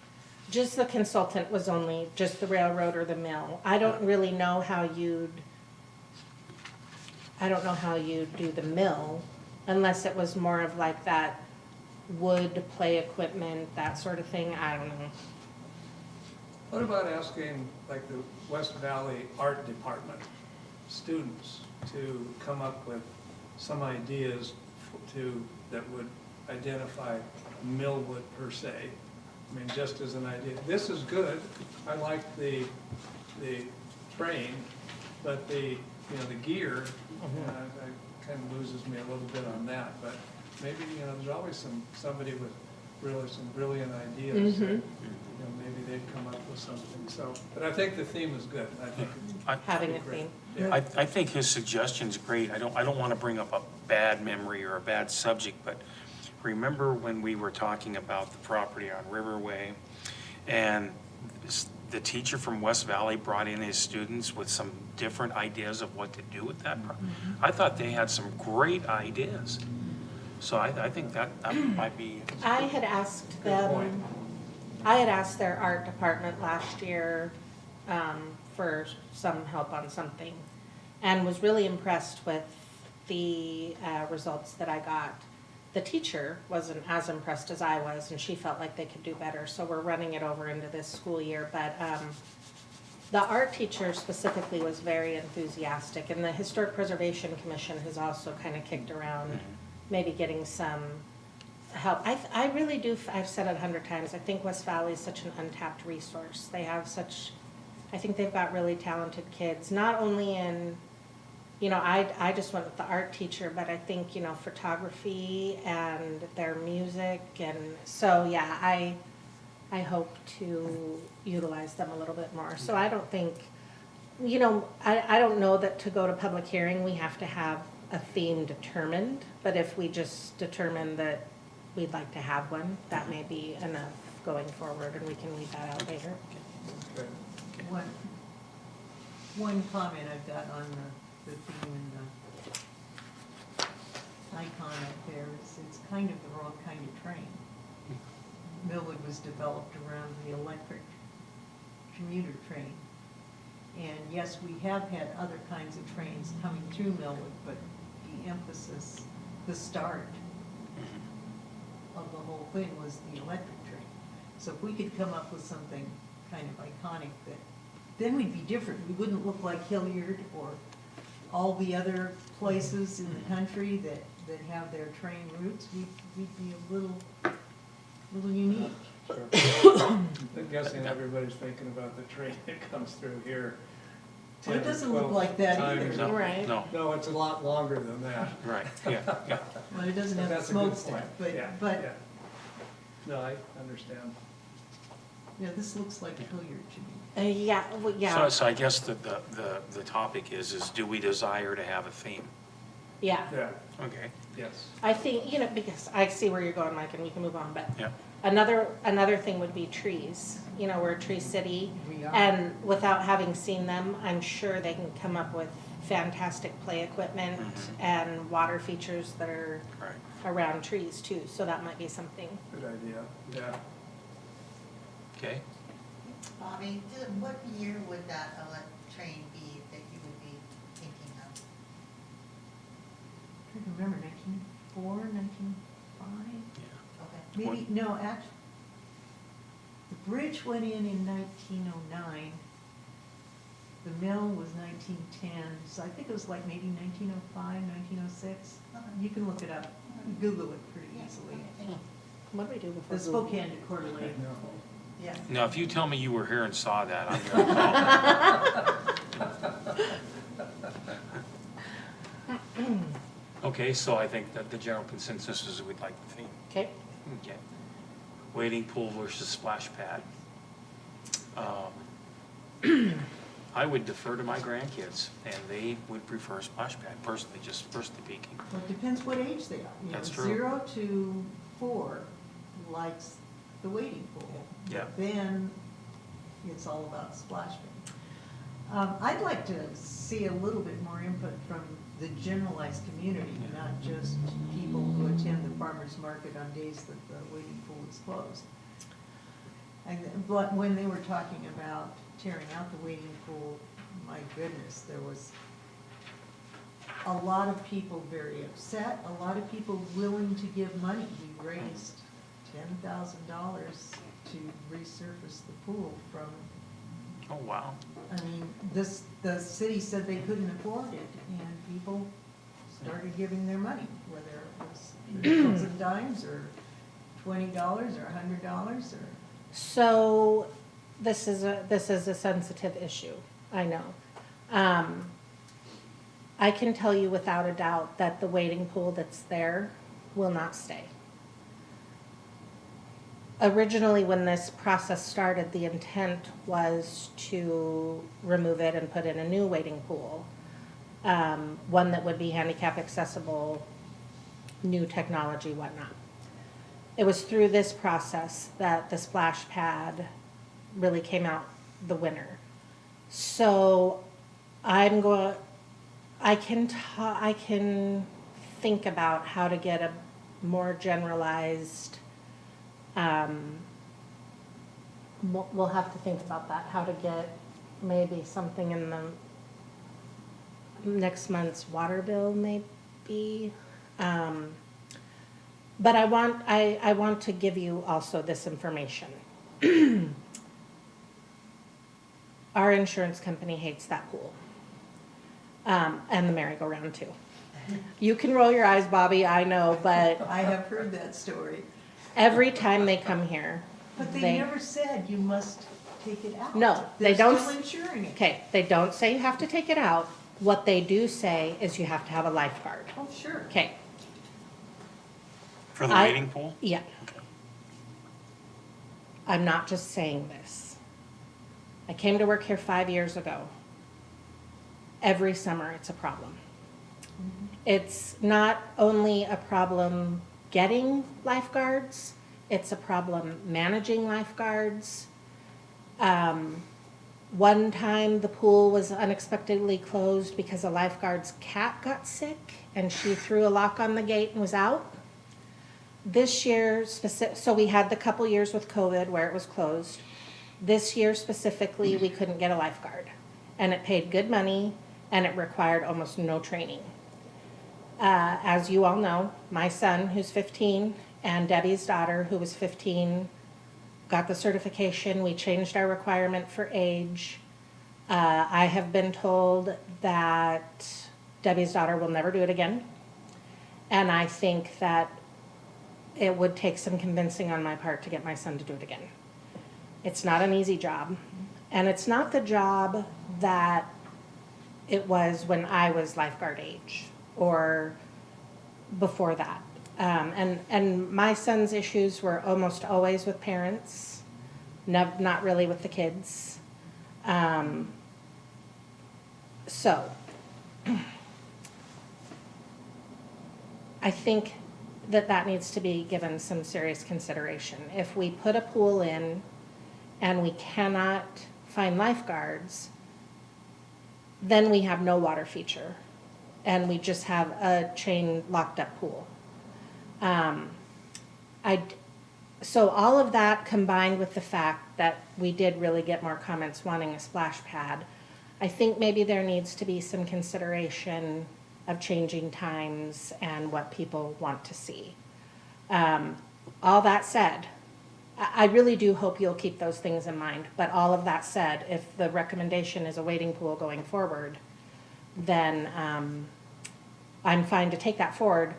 Just the consultant was only just the railroad or the mill. I don't really know how you'd do the mill unless it was more of like that wood play equipment, that sort of thing. I don't know. What about asking, like, the West Valley Art Department students to come up with some ideas that would identify Millwood per se? I mean, just as an idea. This is good. I like the train, but the gear, it kind of loses me a little bit on that. But maybe, there's always somebody with really some brilliant ideas. That, maybe they'd come up with something. So, but I think the theme is good. I think it's Having a great. theme. Yeah. I think his suggestion's great. I don't want to bring up a bad memory or a bad subject, but remember when we were talking about the property on Riverway, and the teacher from West Valley brought in his students with some different ideas of what to do with that property? I thought they had some great ideas. So I think that might be. I had asked Good point. them, I had asked their art department last year for some help on something, and was really impressed with the results that I got. The teacher wasn't as impressed as I was, and she felt like they could do better, so we're running it over into this school year. But the art teacher specifically was very enthusiastic, and the Historic Preservation Commission has also kind of kicked around maybe getting some help. I really do, I've said it 100 times, I think West Valley is such an untapped resource. They have I think they've got really talented kids, not only in, I just went with the art teacher, but I think, photography and their music, and so, yeah, I hope to utilize them a little bit more. So I don't think, I don't know that to go to public hearing, we have to have a theme determined, but if we just determine that we'd like to have one, that may be enough going forward, and we can leave that out later. Okay. One comment I've got on the theme and the icon up there is it's kind of the wrong kind of train. Millwood was developed around the electric commuter train. And yes, we have had other kinds of trains coming through Millwood, but the emphasis, the start of the whole thing was the electric train. So if we could come up with something kind of iconic that, then we'd be different. We wouldn't look like Hilliard or all the other places in the country that have their train routes. We'd be a little unique. Sure. I'm guessing everybody's thinking about the train that comes through here. Well, it 10 or doesn't look 12 like that times. either. No, Right. no, No, it's a lot longer than that. right, yeah. Well, it doesn't But have a that's a good smokestack, point. Yeah, but, yeah. No, I understand. yeah, this looks like Hilliard to me. Yeah, well, yeah, So I guess the topic is do we desire to have a theme? yeah. Yeah, Okay, yes. I think, because I see where you're going, Mike, and we can move on, but yeah. another thing would be trees. We're a tree city, We are. and without having seen them, I'm sure they can come up with fantastic play equipment and water features that are Right. around trees too, so that might be something. Good idea, yeah. Okay, Bobby, what year would that train be that you would be thinking of? I can't remember, 1904, 1905? yeah. Okay. Maybe, no, actually, the bridge went in 1909. The mill was 1910, so I think it was like maybe 1905, 1906. Okay. You can look it up, Google it pretty Yeah, easily. okay, thank you. What do we do before? The Spokane to Coeur d'Alene. No. Yeah. Now, if you tell me you were here and saw that, I'm gonna call. Okay, so I think that the general consensus is we'd like the theme. Okay, Okay. Wading pool versus splash pad. I would defer to my grandkids, and they would prefer splash pad, personally, just personally speaking. Well, it depends what age they are. You know, That's true. 0 to 4 likes the wading pool. Yeah. Then it's all about splash pad. I'd like to see a little bit more input from the generalized community, not just people who attend the farmer's market on days that the wading pool is closed. But when they were talking about tearing out the wading pool, my goodness, there was a lot of people very upset, a lot of people willing to give money. We raised $10,000 to resurface the pool from, Oh, wow. I mean, the city said they couldn't afford it, and people started giving their money, whether it was nickels and dimes, or $20, or $100, or. so this is a sensitive issue, I know. I can tell you without a doubt that the wading pool that's there will not stay. Originally, when this process started, the intent was to remove it and put in a new wading pool, one that would be handicap accessible, new technology, whatnot. It was through this process that the splash pad really came out the winner. So I can think about how to get a more generalized, we'll have to think about that, how to get maybe something in the next month's water bill maybe. But I want to give you also this information. Our insurance company hates that pool. And the merry-go-round too. You can roll your eyes, Bobby, I know, but I have heard that story. every time they come here, But they never said you must take it out. No, they don't They're still insuring it. Okay, they don't say you have to take it out. What they do say is you have to have a lifeguard. Oh, sure. Okay, For the I- wading pool? yeah. I'm not just saying this. I came to work here 5 years ago. Every summer, it's a problem. It's not only a problem getting lifeguards, it's a problem managing lifeguards. One time, the pool was unexpectedly closed because a lifeguard's cat got sick, and she threw a lock on the gate and was out. This year, so we had the couple years with COVID where it was closed. This year specifically, we couldn't get a lifeguard, and it paid good money, and it required almost no training. As you all know, my son, who's 15, and Debbie's daughter, who was 15, got the certification. We changed our requirement for age. I have been told that Debbie's daughter will never do it again. And I think that it would take some convincing on my part to get my son to do it again. It's not an easy job. And it's not the job that it was when I was lifeguard age or before that. And my son's issues were almost always with parents, not really with the kids. So I think that needs to be given some serious consideration. If we put a pool in and we cannot find lifeguards, then we have no water feature, and we just have a chain locked up pool. So all of that combined with the fact that we did really get more comments wanting a splash pad, I think maybe there needs to be some consideration of changing times and what people want to see. All that said, I really do hope you'll keep those things in mind, but all of that said, if the recommendation is a wading pool going forward, then I'm fine to take that forward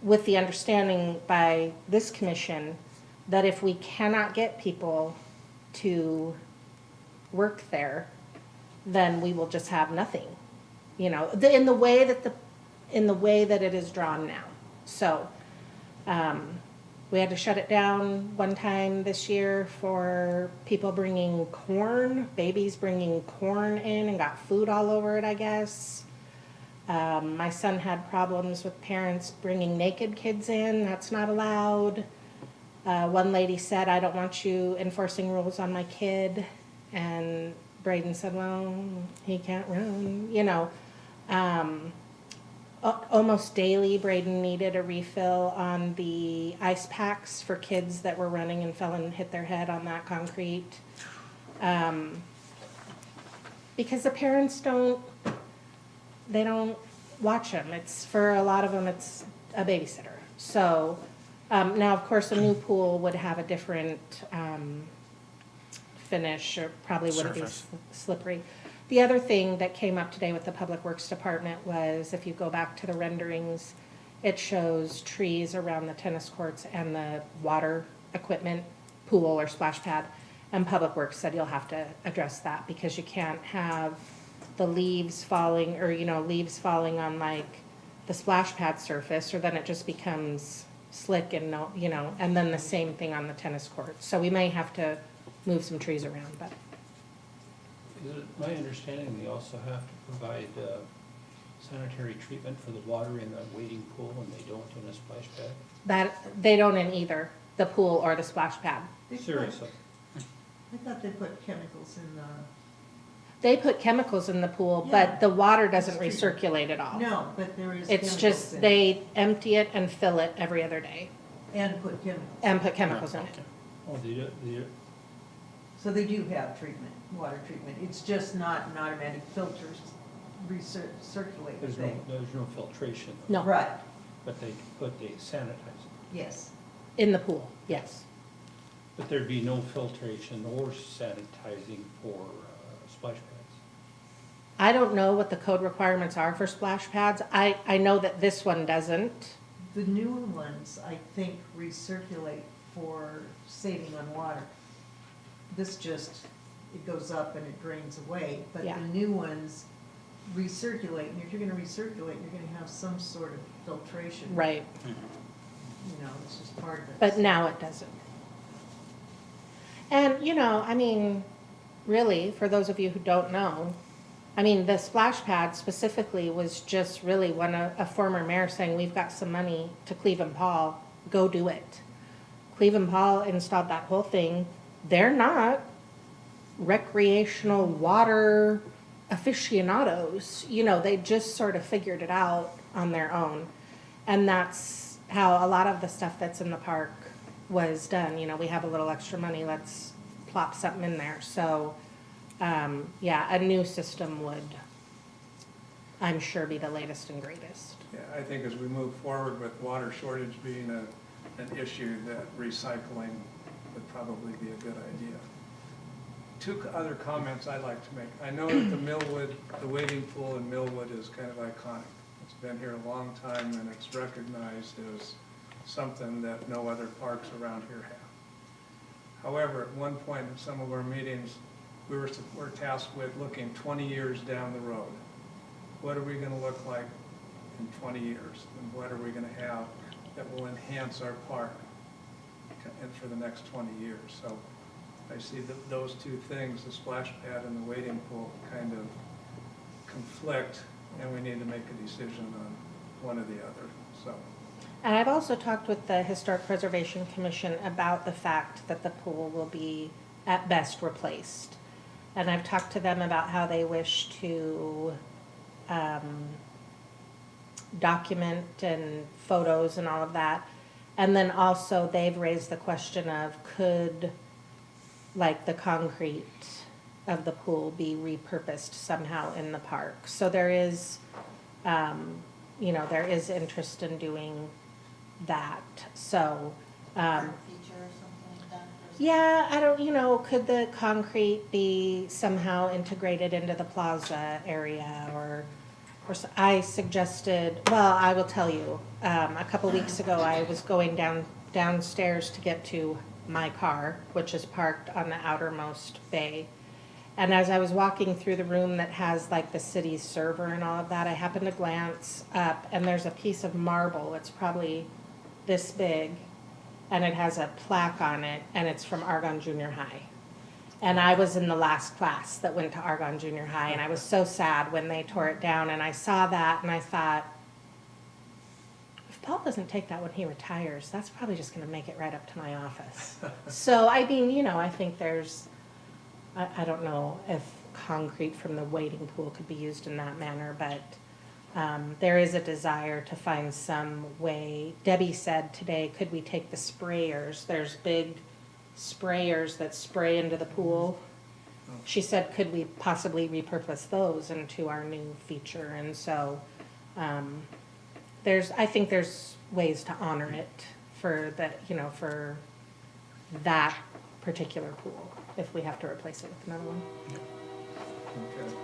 with the understanding by this commission that if we cannot get people to work there, then we will just have nothing. You know, in the way that in the way that it is drawn now. So, we had to shut it down one time this year for people bringing corn, babies bringing corn in and got food all over it, I guess. My son had problems with parents bringing naked kids in. That's not allowed. One lady said, I don't want you enforcing rules on my kid. And Braden said, well, he can't run, you know. Almost daily, Braden needed a refill on the ice packs for kids that were running and fell and hit their head on that concrete. Because the parents don't watch them. It's, for a lot of them, it's a babysitter. So, now, of course, a new pool would have a different, finish, or probably wouldn't be Surface. slippery. The other thing that came up today with the Public Works Department was, if you go back to the renderings, it shows trees around the tennis courts and the water equipment, pool or splash pad. And Public Works said you'll have to address that, because you can't have the leaves falling, or, you know, leaves falling on like the splash pad surface, or then it just becomes slick and no, you know, and then the same thing on the tennis court. So we may have to move some trees around, but. Is it my understanding they also have to provide sanitary treatment for the water in the wading pool, and they don't in a splash pad? That, they don't in either the pool or the splash pad. They put- Seriously? I thought they put chemicals in the, They put chemicals in the pool, Yeah. but the water doesn't It's recirculate at all. no, but there is It's chemicals just, in it. they empty it and fill it every other day, And put chemicals. and put chemicals in it. Okay. Oh, they do, So they do have treatment, water treatment. It's just not an automatic filters recirculate there's thing. no filtration. No, Right, But they sanitize it. yes. in the pool, yes. But there'd be no filtration or sanitizing for splash pads. I don't know what the code requirements are for splash pads. I know that this one doesn't. The newer ones, I think, recirculate for saving on water. This just, it goes up and it drains away, but Yeah. the new ones recirculate, and if you're gonna recirculate, you're gonna have some sort of filtration. Right, You know, it's just part of it. but now it doesn't. And, you know, I mean, really, for those of you who don't know, I mean, the splash pad specifically was just really a former mayor saying, we've got some money to Cleveland Paul, go do it. Cleveland Paul installed that whole thing. They're not recreational water aficionados, you know, they just sort of figured it out on their own. And that's how a lot of the stuff that's in the park was done. You know, we have a little extra money, let's plop something in there. So, yeah, a new system would, I'm sure, be the latest and greatest. Yeah, I think as we move forward with water shortage being an issue, that recycling would probably be a good idea. Two other comments I'd like to make. I know that the wading pool in Millwood is kind of iconic. It's been here a long time, and it's recognized as something that no other parks around here have. However, at one point in some of our meetings, we were tasked with looking 20 years down the road. What are we going to look like in 20 years? And what are we going to have that will enhance our park and for the next 20 years? So I see those two things, the splash pad and the wading pool, kind of conflict, and we need to make a decision on one or the other, so. And I've also talked with the Historic Preservation Commission about the fact that the pool will be at best replaced. And I've talked to them about how they wish to document and photos and all of that. And then also they've raised the question of, could like the concrete of the pool be repurposed somehow in the park? So there is, you know, there is interest in doing that. So, Art feature or something like that? or something? yeah, I don't, you know, could the concrete be somehow integrated into the plaza area, or I suggested, well, I will tell you, a couple weeks ago, I was going downstairs to get to my car, which is parked on the outermost bay. And as I was walking through the room that has like the city's server and all of that, I happened to glance up and there's a piece of marble. It's probably this big and it has a plaque on it and it's from Argonne Junior High. And I was in the last class that went to Argonne Junior High and I was so sad when they tore it down and I saw that and I thought, if Paul doesn't take that when he retires, that's probably just gonna make it right up to my office. So, I mean, you know, I think there's, I don't know if concrete from the wading pool could be used in that manner, but there is a desire to find some way. Debbie said today, could we take the sprayers? There's big sprayers that spray into the pool. She said, could we possibly repurpose those into our new feature? And so I think there's ways to honor it for that, you know, for that particular pool, if we have to replace it with another one. Okay.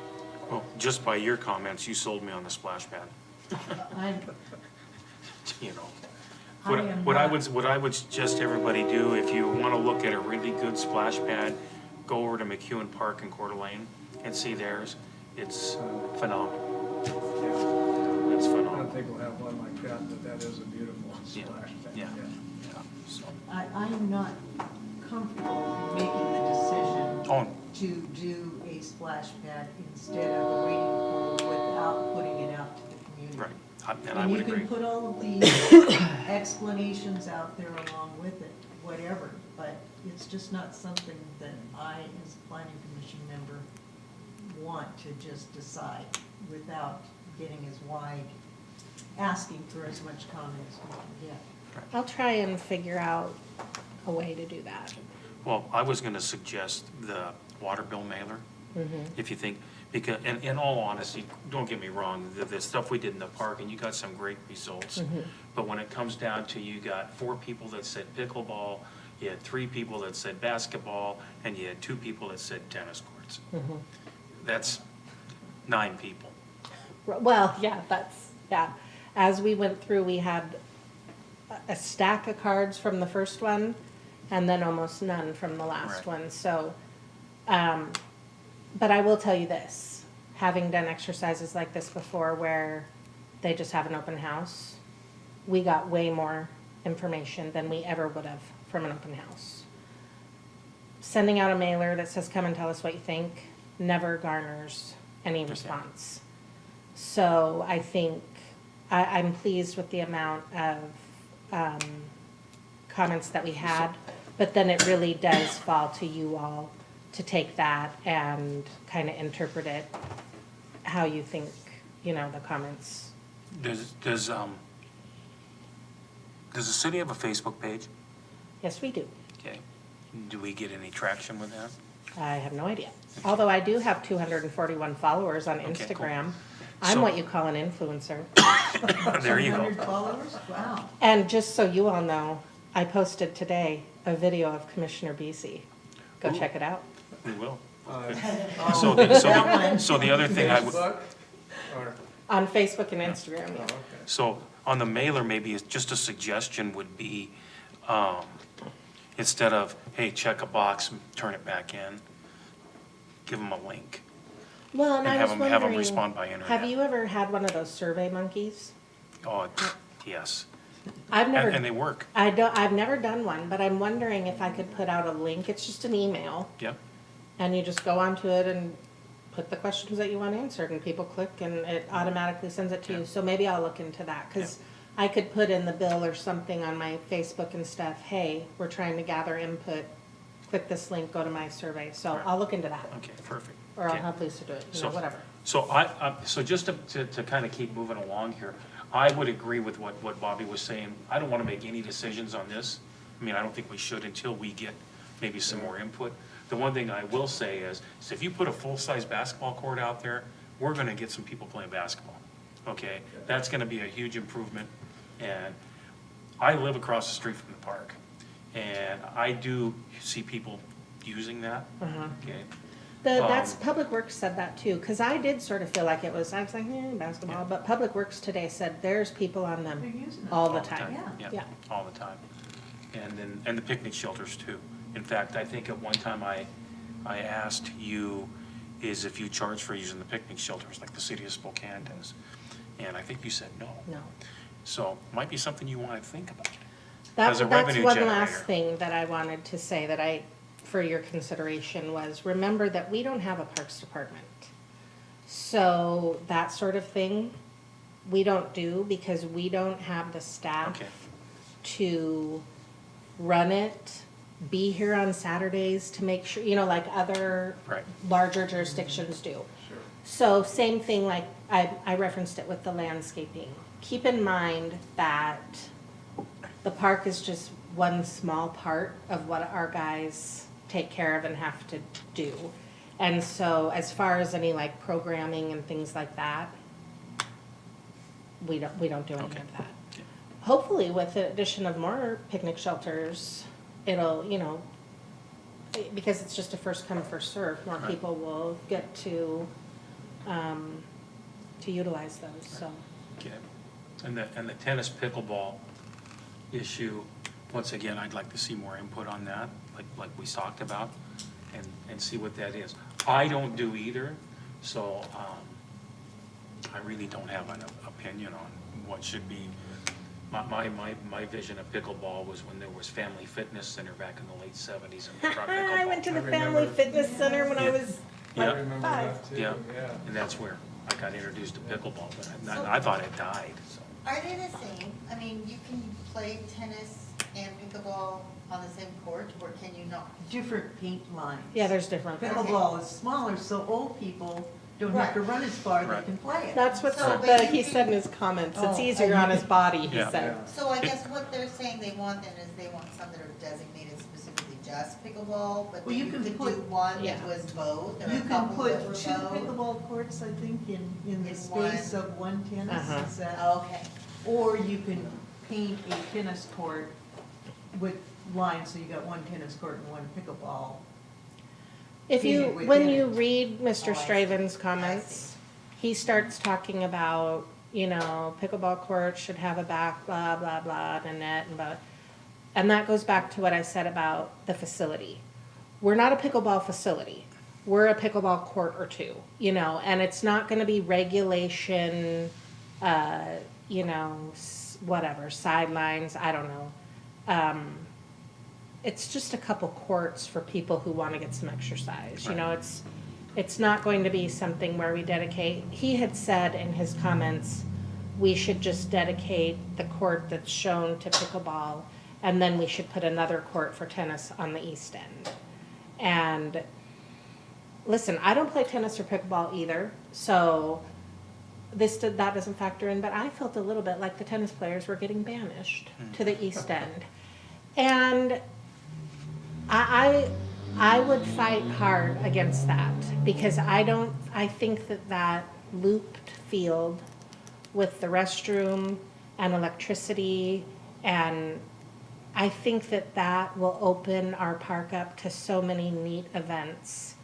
Well, just by your comments, you sold me on the splash pad. I'm, You know. I am What I not- would, what I would suggest everybody do, if you wanna look at a really good splash pad, go over to McEwen Park in Coeur d'Alene and see theirs. It's phenomenal. Yeah. It's I don't phenomenal. think we'll have one like that, but that is a beautiful Yeah, splash pad. yeah, yeah. So, I'm not comfortable making the decision oh, to do a splash pad instead of a wading pool without putting it out to the community. right, and I And would you agree. can put all of the explanations out there along with it, whatever, but it's just not something that I, as a planning commission member, want to just decide without getting as wide, asking for as much comment as we can get. I'll try and figure out a way to do that. Well, I was gonna suggest the water bill mailer, if you think, because, in all honesty, don't get me wrong, the stuff we did in the park, and you got some great results. But when it comes down to, you got 4 people that said pickleball, you had 3 people that said basketball, and you had 2 people that said tennis courts. That's 9 people. Well, yeah, yeah. As we went through, we had a stack of cards from the first one and then almost none from the last Right. one. So, but I will tell you this, having done exercises like this before where they just have an open house, we got way more information than we ever would have from an open house. Sending out a mailer that says, come and tell us what you think, never garners any response. So I think, I'm pleased with the amount of comments that we had, but then it really does fall to you all to take that and kind of interpret it how you think, you know, the comments. Does the city have a Facebook page? Yes, we do. Okay. Do we get any traction with that? I have no idea. Although I do have 241 followers on Okay, cool. Instagram. I'm So- what you call an influencer. There you go. 200 followers? Wow. And just so you all know, I posted today a video of Commissioner Beasy. Go Ooh. check it out. We will. Oh, So the other thing I would, Facebook or, On Facebook and Instagram, oh, yeah. okay. so on the mailer, maybe it's just a suggestion would be, instead of, hey, check a box, turn it back in, give them a link. Well, and And I have was 'em wondering, respond by internet. have you ever had one of those survey monkeys? Oh, yes. I've never, And they work. I've never done one, but I'm wondering if I could put out a link. It's just an email. Yep. And you just go onto it and put the questions that you want answered and people click and it automatically sends it to you. Yeah. So maybe I'll look into that, cause I could put in the bill or something on my Facebook and stuff, hey, we're trying to gather input, click this link, go to my survey. So Right. I'll look into that. Okay, perfect. Or I'll Okay. have Lisa do it, you So- know, whatever. So so just to kind of keep moving along here, I would agree with what Bobby was saying. I don't want to make any decisions on this. I mean, I don't think we should until we get maybe some more input. The one thing I will say is if you put a full-size basketball court out there, we're going to get some people playing basketball. Okay? That's going to be a huge improvement. And I live across the street from the park. And I do see people using that. Okay? That's, Public Works said that too, because I did sort of feel like it was, I was like, basketball, Yeah. but Public Works today said there's people on They're them using it. all the time. Yeah. Yeah, all the time. And the picnic shelters too. In fact, I think at one time I asked you is if you charge for using the picnic shelters like the city of Spokane does. And I think you said no. No. So might be something you want to think about. That's As a revenue one generator. last thing that I wanted to say that for your consideration was, remember that we don't have a parks department. So that sort of thing, we don't do because we don't have the staff Okay. to run it, be here on Saturdays to make sure, like other Right. larger jurisdictions do. Sure. So same thing, like I referenced it with the landscaping. Keep in mind that the park is just one small part of what our guys take care of and have to do. And so as far as any like programming and things like that, we don't do any Okay. of that. Okay. Hopefully with the addition of more picnic shelters, it'll, because it's just a first come, first serve, more Right. people will get to utilize those, so. Okay. And the tennis pickleball issue, once again, I'd like to see more input on that, like we talked about, and see what that is. I don't do either, so, I really don't have an opinion on what should be. My vision of pickleball was when there was Family Fitness Center back in the late 70s and we brought pickleball. I went to the I Family remember. Fitness Center when I Yeah. was, I Yeah. remember Five. that too, Yeah, yeah. and that's where I got introduced to pickleball, but I thought it died, so. Are they the same? I mean, you can play tennis and pickleball on the same court, or can you not? Different paint lines. yeah, there's different. Pickleball is smaller, so old people don't have to run as far, they Right. can play it. That's what So, but he you said in can- his comments, it's Oh, easier on his body, he Yeah. said. So I guess what they're saying they want then is they want some that are designated specifically just pickleball, but Well, then you you can could put- do one Yeah. that was both, or You a can couple put that were two both. pickleball courts, I think, in the In space one. of one tennis, Uh-huh. is that? Okay, Or you can paint a tennis court with lines, so you got one tennis court and one pickleball. If you, Painted when within you it. read Oh, Mr. I see. Straven's I comments, he starts talking about, pickleball courts should have a back, blah, blah, blah, and a net, and blah. And that goes back to what I said about the facility. We're not a pickleball facility. We're a pickleball court or two, and it's not gonna be regulation, whatever, sidelines, I don't know. It's just a couple courts for people who wanna get some exercise, it's not going to be something where we dedicate, he had said in his comments, we should just dedicate the court that's shown to pickleball, and then we should put another court for tennis on the east end. And listen, I don't play tennis or pickleball either, so that doesn't factor in, but I felt a little bit like the tennis players were getting banished to the east end. And I would fight hard against that, because I think that looped field with the restroom and electricity, and I think that will open our park up to so many neat events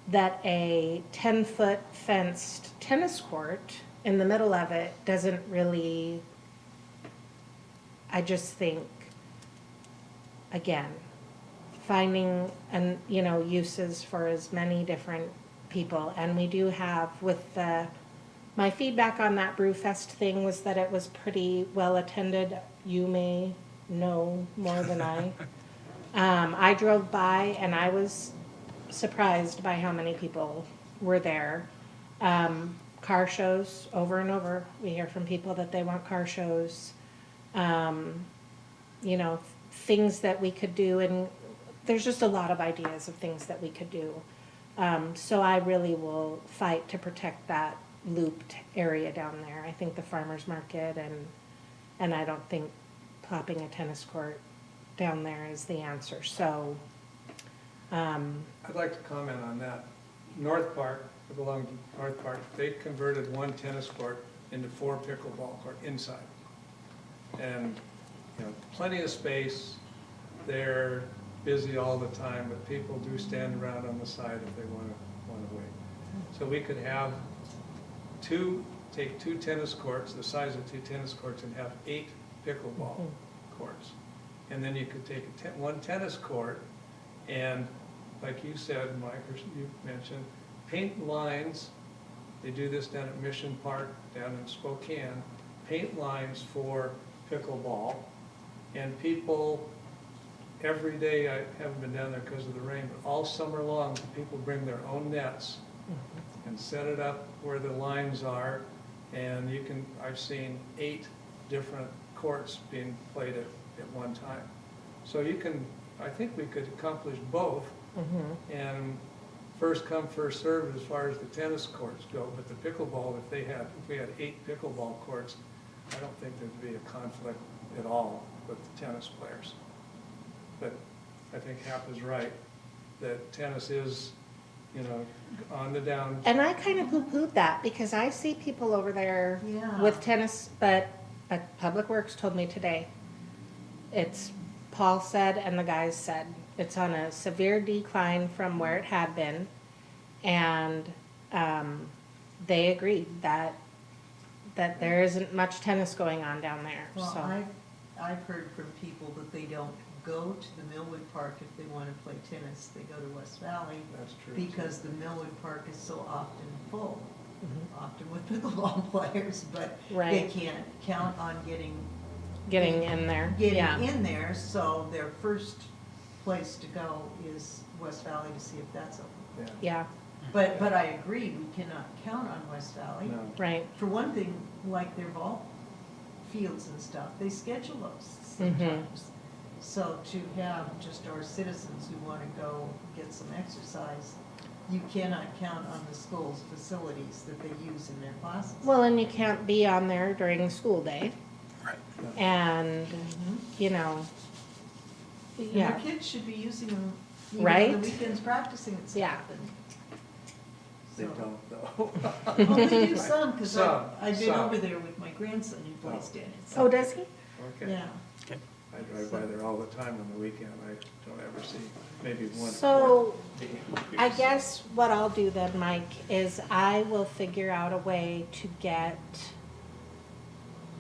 that a 10-foot fenced tennis court in the middle of it doesn't really, I just think, again, finding uses for as many different people. And we do have my feedback on that Brewfest thing was that it was pretty well attended. You may know more than I. I drove by and I was surprised by how many people were there. Car shows, over and over. We hear from people that they want car shows. Things that we could do, and there's just a lot of ideas of things that we could do. So I really will fight to protect that looped area down there. I think the farmer's market and I don't think plopping a tennis court down there is the answer. So, I'd like to comment on that. North Park, I belong to North Park, they converted one tennis court into 4 pickleball court inside. And, plenty of space, they're busy all the time, but people do stand around on the side if they want to wait. So we could have take 2 tennis courts, the size of 2 tennis courts, and have 8 pickleball courts. And then you could take one tennis court, and like you said, Mike, or you mentioned, paint lines, they do this down at Mission Park, down in Spokane, paint lines for pickleball. And people, every day, I haven't been down there because of the rain, but all summer long, people bring their own nets and set it up where the lines are. And you can, I've seen 8 different courts being played at one time. So you can, I think we could accomplish both. And first come, first served as far as the tennis courts go. But the pickleball, if we had 8 pickleball courts, I don't think there'd be a conflict at all with the tennis players. But I think Hap is right, that tennis is, you know, on the down. And I kind of poo-pooed that because I see people over there Yeah. with tennis, but Public Works told me today, it's, Paul said and the guys said, it's on a severe decline from where it had been. And they agreed that there isn't much tennis going on down there, Well, so. I've heard from people that they don't go to the Millwood Park if they want to play tennis. They go to West Valley That's true. because the Millwood Park is so often full, often with pickleball players, but they Right. can't count on getting In there, yeah. in there, so their first place to go is West Valley to see if that's open. Yeah. Yeah, But I agree, we cannot count on West Valley. No. right. For one thing, like their ball fields and stuff, they schedule those Mm-hmm. sometimes. So to have just our citizens who want to go get some exercise, you cannot count on the school's facilities that they use in their classes. Well, and you can't be on there during school day, Right. and, you know, And yeah. their kids should be using them, you know, Right? on the weekends practicing and Yeah. stuff. and They so- don't though. Well, they do some, because Some, I've been some. over there with my grandson who plays tennis. Oh, does he? Okay. Yeah. Okay. I drive by there all the time on the weekend. I don't ever see, maybe one. So, game. I guess what I'll do then, Mike, is I will figure out a way to get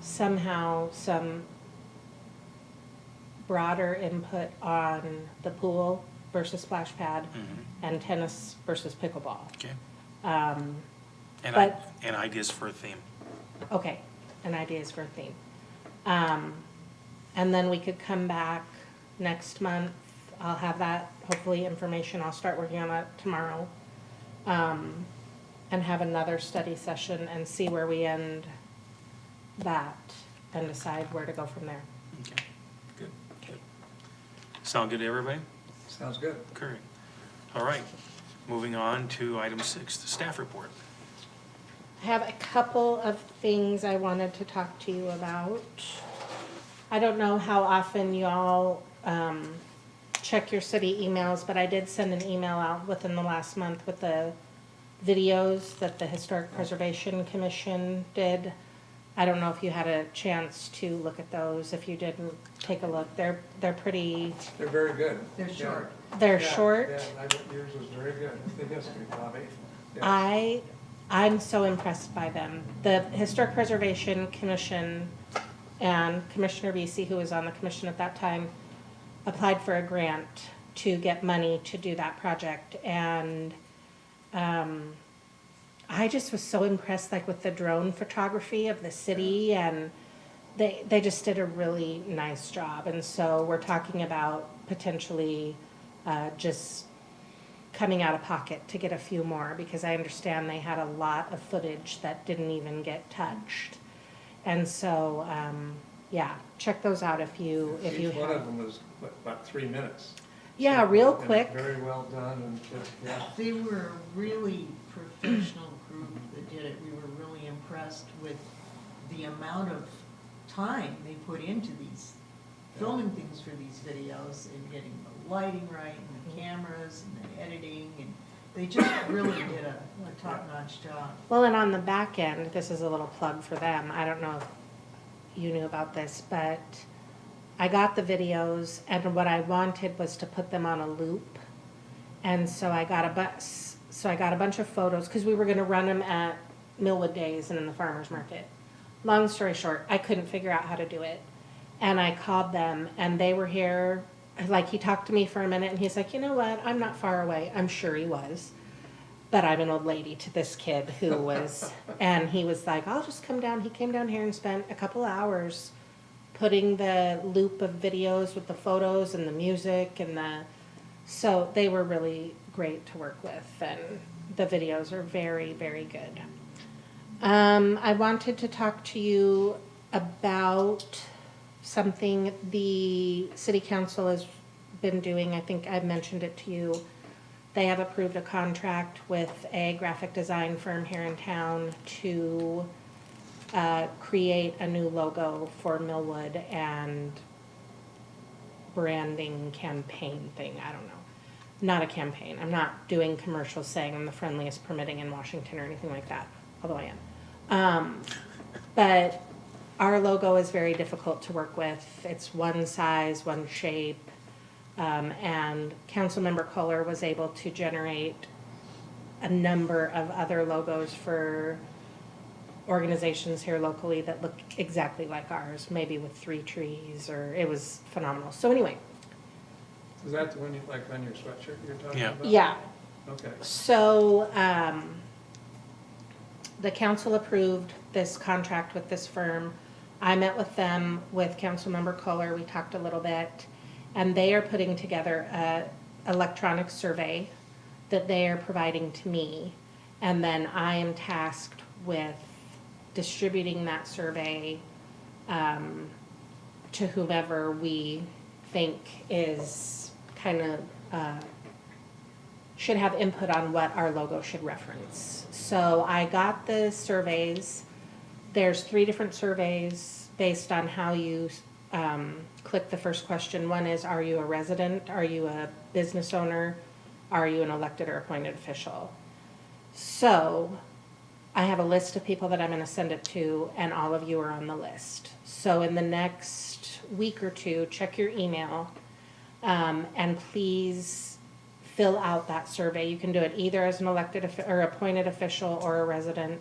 somehow some broader input on the pool versus splash pad and tennis versus pickleball. Okay. Um, And But- and ideas for a theme. okay, and ideas for a theme. And then we could come back next month. I'll have that, hopefully, information. I'll start working on that tomorrow. And have another study session and see where we end that and decide where to go from there. Okay, good, good. Sound good to everybody? Sounds good. Correct. All right, moving on to item 6, the staff report. I have a couple of things I wanted to talk to you about. I don't know how often y'all check your city emails, but I did send an email out within the last month with the videos that the Historic Preservation Commission did. I don't know if you had a chance to look at those. If you didn't, take a look. They're pretty, They're very good. They're Yeah. short. they're Yeah, short. Yeah, yours was very good. The history, Bobby. Yeah. I'm so impressed by them. The Historic Preservation Commission and Commissioner Vesey, who was on the commission at that time, applied for a grant to get money to do that project. And I just was so impressed, like with the drone photography of the city, and they just did a really nice job. And so we're talking about potentially just coming out of pocket to get a few more, because I understand they had a lot of footage that didn't even get touched. And so, yeah, check those out if you Each one of have. them was, what, about 3 minutes. Yeah, real And quick. Very well done and just, yeah. They were a really professional group that did it. We were really impressed with the amount of time they put into these, filming things for these videos and getting the lighting right and the cameras and the editing, and they just really did a top-notch job. Well, and on the back end, this is a little plug for them. I don't know if you knew about this, but I got the videos, and what I wanted was to put them on a loop. And so I got a bunch of photos, because we were gonna run them at Millwood Days and in the farmer's market. Long story short, I couldn't figure out how to do it. And I called them, and they were here, like, he talked to me for a minute, and he's like, you know what, I'm not far away. I'm sure he was. but I'm an old lady to this kid who was, and he was like, I'll just come down. He came down here and spent a couple of hours putting the loop of videos with the photos and the music and so they were really great to work with, and the videos are very, very good. I wanted to talk to you about something the city council has been doing. I think I mentioned it to you. They have approved a contract with a graphic design firm here in town to create a new logo for Millwood and branding campaign thing. I don't know. Not a campaign. I'm not doing commercials saying I'm the friendliest permitting in Washington or anything like that, although I am. But our logo is very difficult to work with. It's one size, one shape. And Councilmember Kohler was able to generate a number of other logos for organizations here locally that look exactly like ours, maybe with 3 trees, or it was phenomenal. So anyway. Is that the one you, like on your sweatshirt you're talking Yeah. about? Yeah. Okay. So the council approved this contract with this firm. I met with them, with Councilmember Kohler. We talked a little bit, and they are putting together a electronic survey that they are providing to me, and then I am tasked with distributing that survey to whomever we think is kind of should have input on what our logo should reference. So I got the surveys. There's 3 different surveys based on how you click the first question. One is, are you a resident? Are you a business owner? Are you an elected or appointed official? So I have a list of people that I'm going to send it to, and all of you are on the list. So in the next week or 2, check your email, and please fill out that survey. You can do it either as an elected or appointed official or a resident.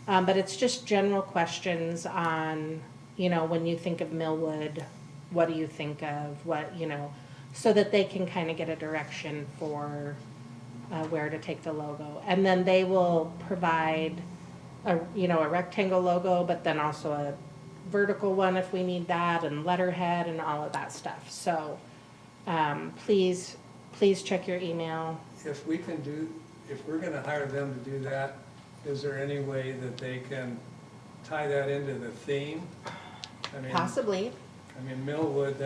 But it's just general questions on, when you think of Millwood, what do you think of? So that they can kind of get a direction for where to take the logo. And then they will provide a rectangle logo, but then also a vertical one if we need that, and letterhead and all of that stuff. So please check your email. If we're gonna hire them to do that, is there any way that they can tie that into the theme? I mean, Possibly. Millwood,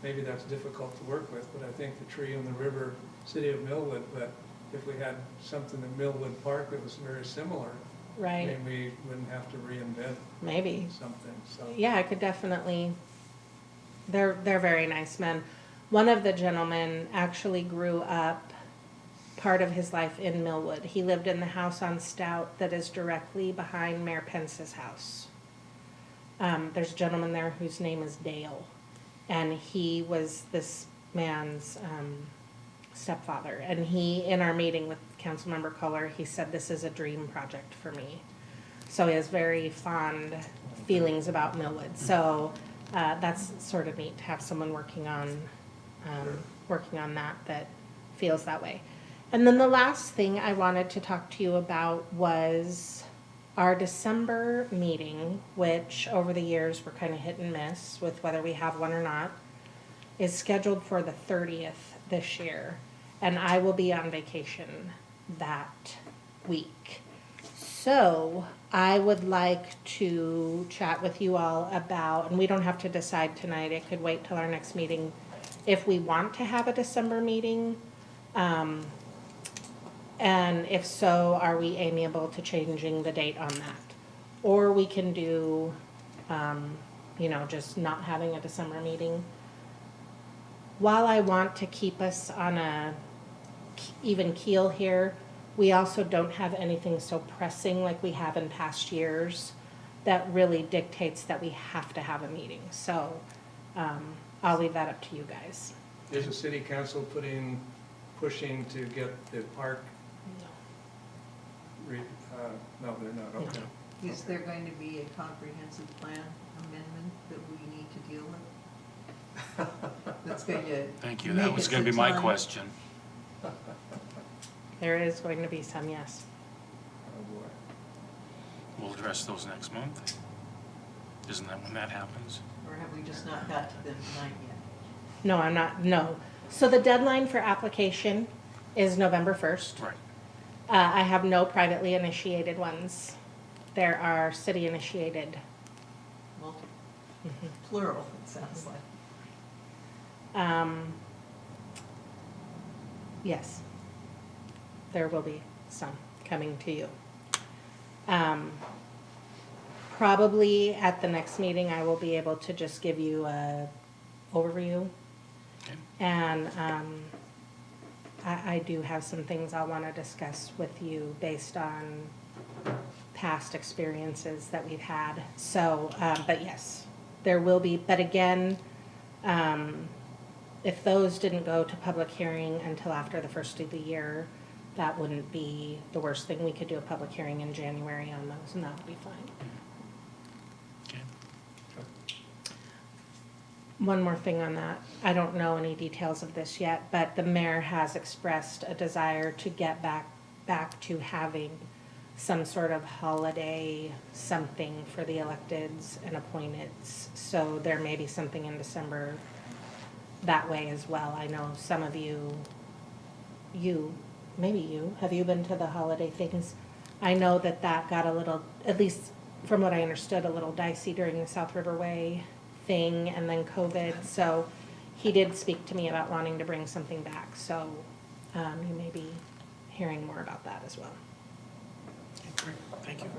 maybe that's difficult to work with, but I think the tree on the river, city of Millwood, but if we had something at Millwood Park that was very similar, Right. maybe we wouldn't have to reinvent Maybe. something, so. Yeah, I could definitely. They're very nice men. One of the gentlemen actually grew up part of his life in Millwood. He lived in the house on Stout that is directly behind Mayor Pence's house. There's a gentleman there whose name is Dale, and he was this man's stepfather. And in our meeting with Councilmember Kohler, he said, this is a dream project for me. So he has very fond feelings about Millwood. So that's sort of neat to have someone working on that feels that way. And then the last thing I wanted to talk to you about was our December meeting, which over the years we're kind of hit and miss with whether we have one or not, is scheduled for the 30th this year. And I will be on vacation that week. So I would like to chat with you all about, and we don't have to decide tonight, it could wait till our next meeting, if we want to have a December meeting. And if so, are we amiable to changing the date on that? Or we can do, just not having a December meeting. While I want to keep us on a even keel here, we also don't have anything so pressing like we have in past years that really dictates that we have to have a meeting. So I'll leave that up to you guys. Is the city council pushing to get the park? No, they're not, okay. Is there going to be a comprehensive plan amendment that we need to deal with? That's going to. Thank you. That was going to be my question. There is going to be some, yes. Oh, boy. We'll address those next month. Isn't that when that happens? Or have we just not got to them tonight yet? No, I'm not, no. So the deadline for application is November 1st. Right. I have no privately initiated ones. There are city initiated. Multiple, plural, it sounds like. Yes. There will be some coming to you. Probably at the next meeting, I will be able to just give you a overview. Okay. And I do have some things I'll want to discuss with you based on past experiences that we've had. So, but yes, there will be, but again, if those didn't go to public hearing until after the first of the year, that wouldn't be the worst thing. We could do a public hearing in January on those, and that would be fine. Okay. One more thing on that. I don't know any details of this yet, but the mayor has expressed a desire to get back to having some sort of holiday something for the electeds and appointeds. So there may be something in December that way as well. I know some of maybe you, have you been to the holiday things? I know that got a little, at least from what I understood, a little dicey during the South River Way thing and then COVID. So he did speak to me about wanting to bring something back. So you may be hearing more about that as well. Okay, great. Thank you.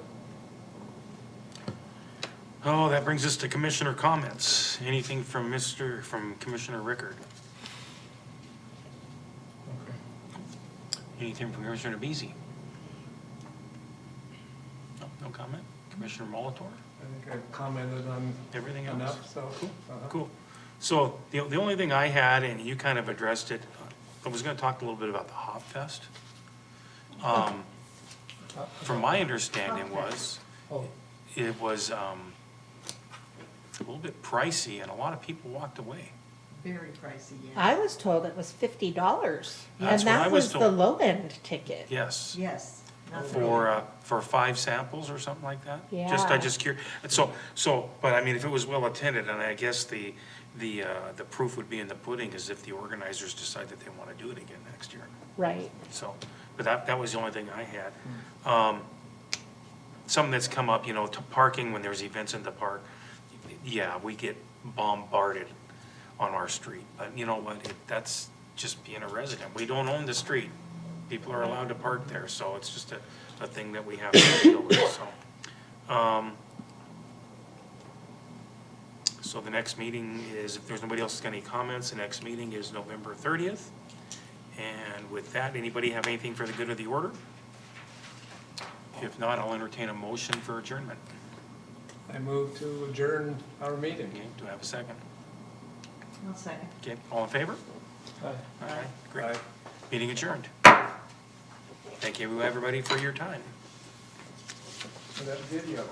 Oh, that brings us to commissioner comments. Anything from Commissioner Rickard? Anything from Commissioner Beasy? No comment? Commissioner Molitor? I think I've commented on Everything else? enough, so. Cool. So the only thing I had, and you kind of addressed it, I was gonna talk a little bit about the Hop Fest. From my understanding was, Oh, it was a little bit pricey and a lot of people walked away. Very pricey, yes. I was told it was $50. That's And what I that was was the told. low end ticket. Yes. Yes. not For 5 samples or something like that? Yeah. I just curious, but I mean, if it was well attended, and I guess the proof would be in the pudding is if the organizers decide that they wanna do it again next year. Right. So, but that was the only thing I had. Something that's come up, to parking when there's events in the park, yeah, we get bombarded on our street, but you know what, that's just being a resident. We don't own the street. People are allowed to park there, so it's just a thing that we have to deal with, so. So the next meeting is, if there's nobody else that's got any comments, the next meeting is November 30th. And with that, anybody have anything for the good of the order? If not, I'll entertain a motion for adjournment. I move to adjourn our meeting. Okay, do I have a second? I'll second. Okay, all in favor? Aye. All right, great. Aye. Meeting adjourned. Thank you, everybody, for your time. For that video.